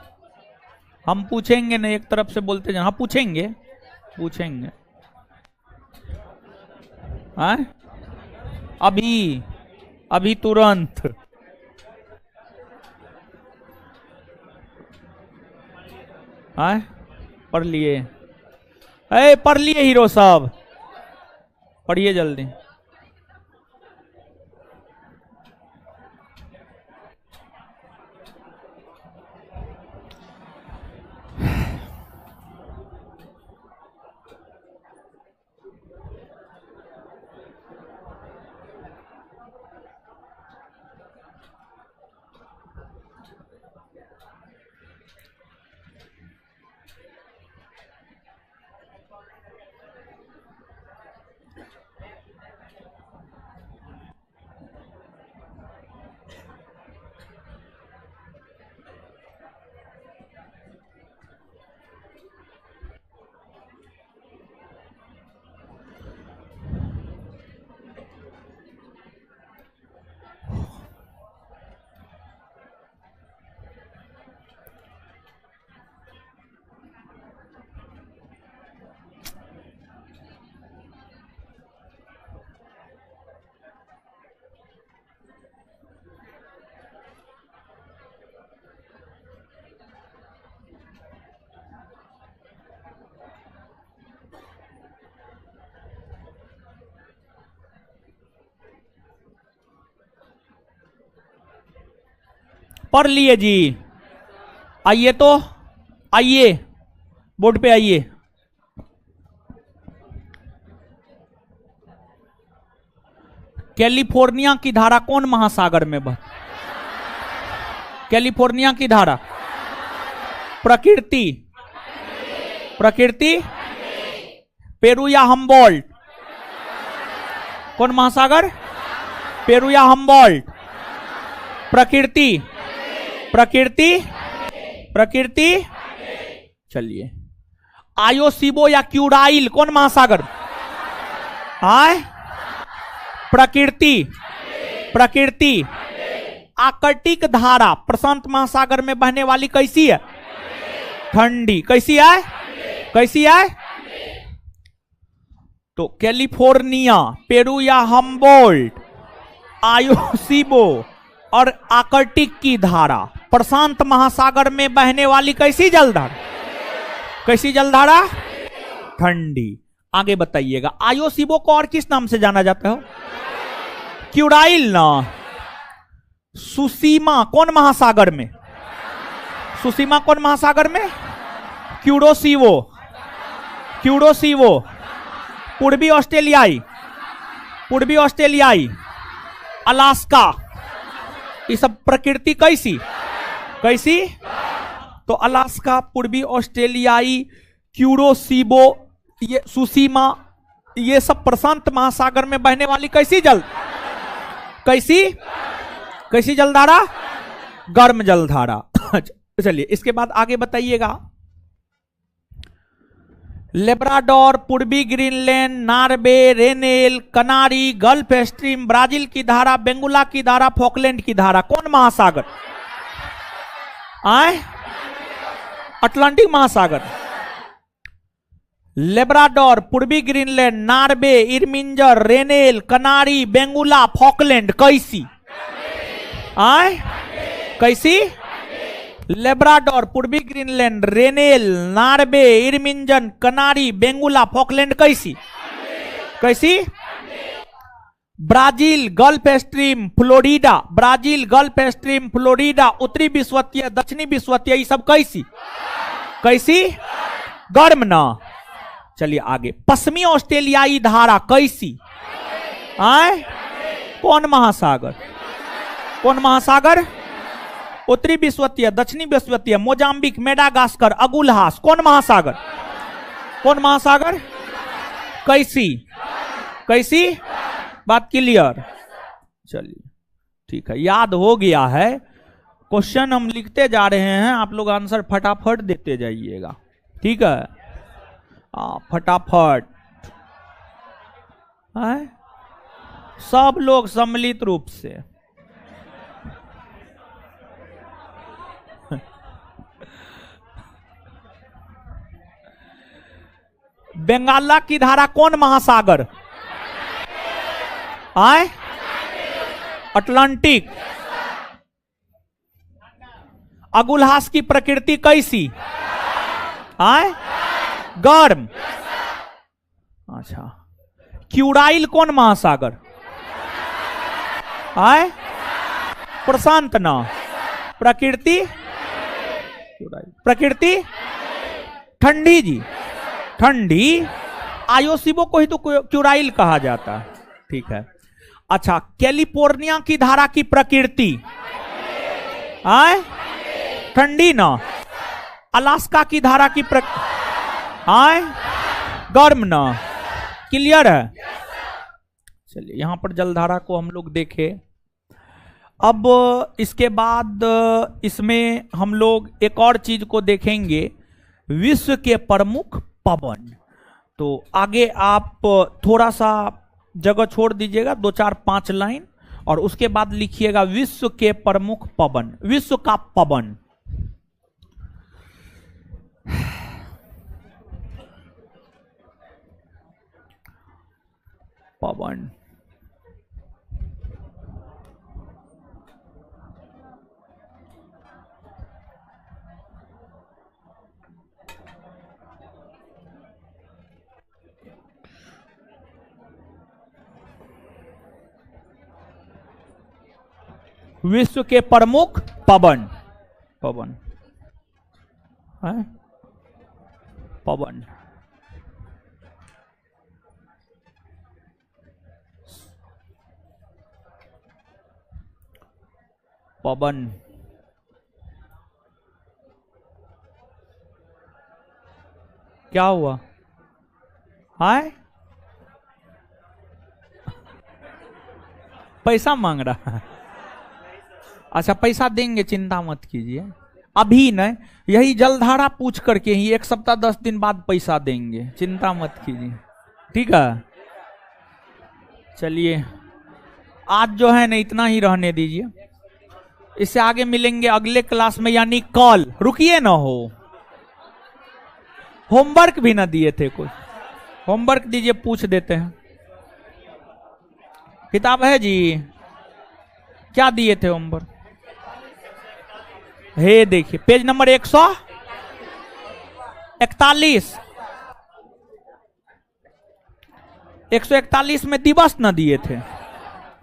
A: हम पूछेंगे नहीं, एक तरफ से बोलते जाए। हाँ पूछेंगे पूछेंगे। हाँ अभी अभी तुरंत। हाँ पढ़ लिए, अरे पढ़ लिए हीरो साहब, पढ़िए जल्दी। पढ़ लिए जी। आइए तो, आइए बोर्ड पे आइए। कैलिफोर्निया की धारा कौन महासागर में बह? कैलिफोर्निया की धारा प्रकृति, प्रकृति, पेरू या हम्बोल्ट? कौन महासागर? पेरू या हम्बोल्ट? प्रकृति, प्रकृति, प्रकृति। चलिए, आयोसीबो या क्यूराइल कौन महासागर? आय, प्रकृति, प्रकृति। आर्कटिक धारा प्रशांत महासागर में बहने वाली कैसी है? ठंडी। कैसी है? कैसी है? तो कैलिफोर्निया, पेरू या हम्बोल्ट, आयोसीबो और आर्कटिक की धारा प्रशांत महासागर में बहने वाली कैसी जलधारा? कैसी जलधारा? ठंडी। आगे बताइएगा, आयोसीबो को और किस नाम से जाना जाता है? क्यूराइल ना। सुसीमा कौन महासागर में? सुसीमा कौन महासागर में? क्यूरोसीवो, क्यूरोसीवो। पूर्वी ऑस्ट्रेलियाई, पूर्वी ऑस्ट्रेलियाई, अलास्का, ये सब प्रकृति कैसी? कैसी? तो अलास्का, पूर्वी ऑस्ट्रेलियाई, क्यूरोसीबो, ये सुसीमा, ये सब प्रशांत महासागर में बहने वाली कैसी जल? कैसी? कैसी जलधारा? गर्म जलधारा। चलिए, इसके बाद आगे बताइएगा। लेब्राडोर, पूर्वी ग्रीनलैंड, नॉर्वे, रेनेल, कनारी, गल्फ स्ट्रीम, ब्राजील की धारा, बेंगुला की धारा, फॉकलैंड की धारा कौन महासागर? आए, अटलांटिक महासागर। लेब्राडोर, पूर्वी ग्रीनलैंड, नॉर्वे, इरमिंजर, रेनेल, कनारी, बेंगुला, फॉकलैंड कैसी? आए, कैसी? लेब्राडोर, पूर्वी ग्रीनलैंड, रेनेल, नॉर्वे, इरमिंजन, कनारी, बेंगुला, फॉकलैंड कैसी? कैसी? Brazil, gulf stream, Florida, Brazil, gulf stream, Florida, उत्तरी विषुवतीय, दक्षिणी विषुवतीय, ये सब कैसी? कैसी? गर्म ना। चलिए आगे, पश्चिमी ऑस्ट्रेलियाई धारा कैसी? आए, कौन महासागर? कौन महासागर? उत्तरी विषुवतीय, दक्षिणी विषुवतीय, मोजाम्बिक, मेडागास्कर, अगुलहास कौन महासागर? कौन महासागर? कैसी? कैसी? बात क्लियर? चलिए ठीक है, याद हो गया है। क्वेश्चन हम लिखते जा रहे हैं, आप लोग आंसर फटाफट देते जाइएगा, ठीक है? फटाफट। सब लोग सम्मिलित रूप से। बंगाला की धारा कौन महासागर? आए, अटलांटिक। अगुलहास की प्रकृति कैसी? आए, गर्म। अच्छा, क्यूराइल कौन महासागर? आए, प्रशांत ना। प्रकृति? प्रकृति ठंडी जी, ठंडी। आयोसीबो को ही तो क्यूराइल कहा जाता है, ठीक है? अच्छा, कैलिफोर्निया की धारा की प्रकृति? आए, ठंडी ना। अलास्का की धारा की आए, गर्म ना। क्लियर है? चलिए, यहां पर जलधारा को हम लोग देखें। अब इसके बाद इसमें हम लोग एक और चीज को देखेंगे, विश्व के प्रमुख पवन। तो आगे आप थोड़ा सा जगह छोड़ दीजिएगा, 2 4 5 लाइन, और उसके बाद लिखिएगा विश्व के प्रमुख पवन। विश्व का पवन, पवन। विश्व के प्रमुख पवन, पवन है, पवन। पवन, क्या हुआ? हाय, पैसा मांग रहा है। अच्छा पैसा देंगे, चिंता मत कीजिए, अभी नहीं, यही जलधारा पूछ करके ही 1 सप्ताह 10 दिन बाद पैसा देंगे, चिंता मत कीजिए, ठीक है। चलिए आज जो है ना इतना ही रहने दीजिए, इससे आगे मिलेंगे अगले क्लास में, यानी कल। रुकिए ना, हो होमवर्क भी ना दिए थे, कोई होमवर्क दीजिए, पूछ देते हैं। किताब है जी, क्या दिए थे होमवर्क? हे देखिए पेज नंबर 141, 141 में दिवस न दिए थे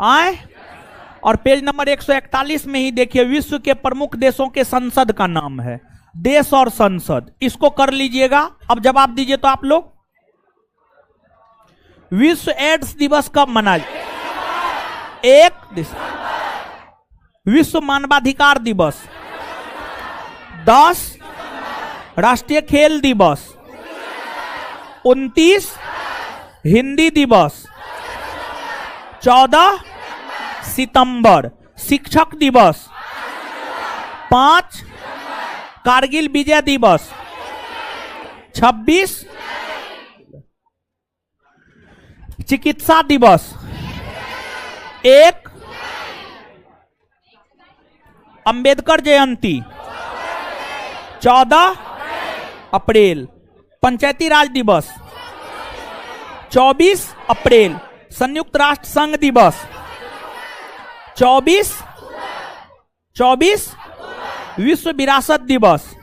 A: आए, और पेज नंबर 141 में ही देखिए विश्व के प्रमुख देशों के संसद का नाम है, देश और संसद, इसको कर लीजिएगा। अब जवाब दीजिए तो आप लोग। विश्व एड्स दिवस कब मनाया? 1 विश्व मानवाधिकार दिवस, 10 राष्ट्रीय खेल दिवस, 29 हिंदी दिवस, 14 सितंबर शिक्षक दिवस, 5 कारगिल विजय दिवस, 26 चिकित्सा दिवस, 1 अंबेडकर जयंती, 14 अप्रैल पंचायती राज दिवस, 24 अप्रैल संयुक्त राष्ट्र संघ दिवस, 24 विश्व विरासत दिवस,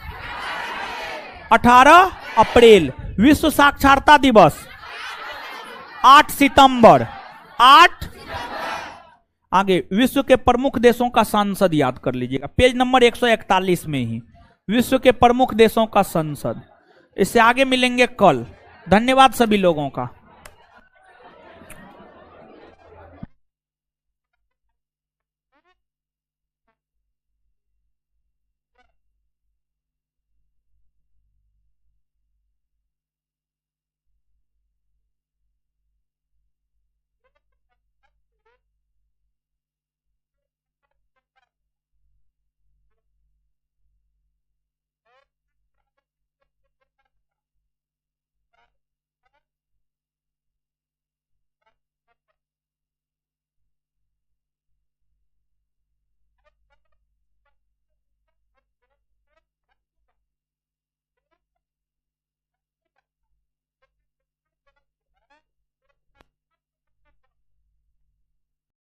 A: 18 अप्रैल विश्व साक्षरता दिवस, 8 सितंबर 8 आगे विश्व के प्रमुख देशों का संसद याद कर लीजिएगा, पेज नंबर 141 में ही विश्व के प्रमुख देशों का संसद। इससे आगे मिलेंगे कल। धन्यवाद सभी लोगों का।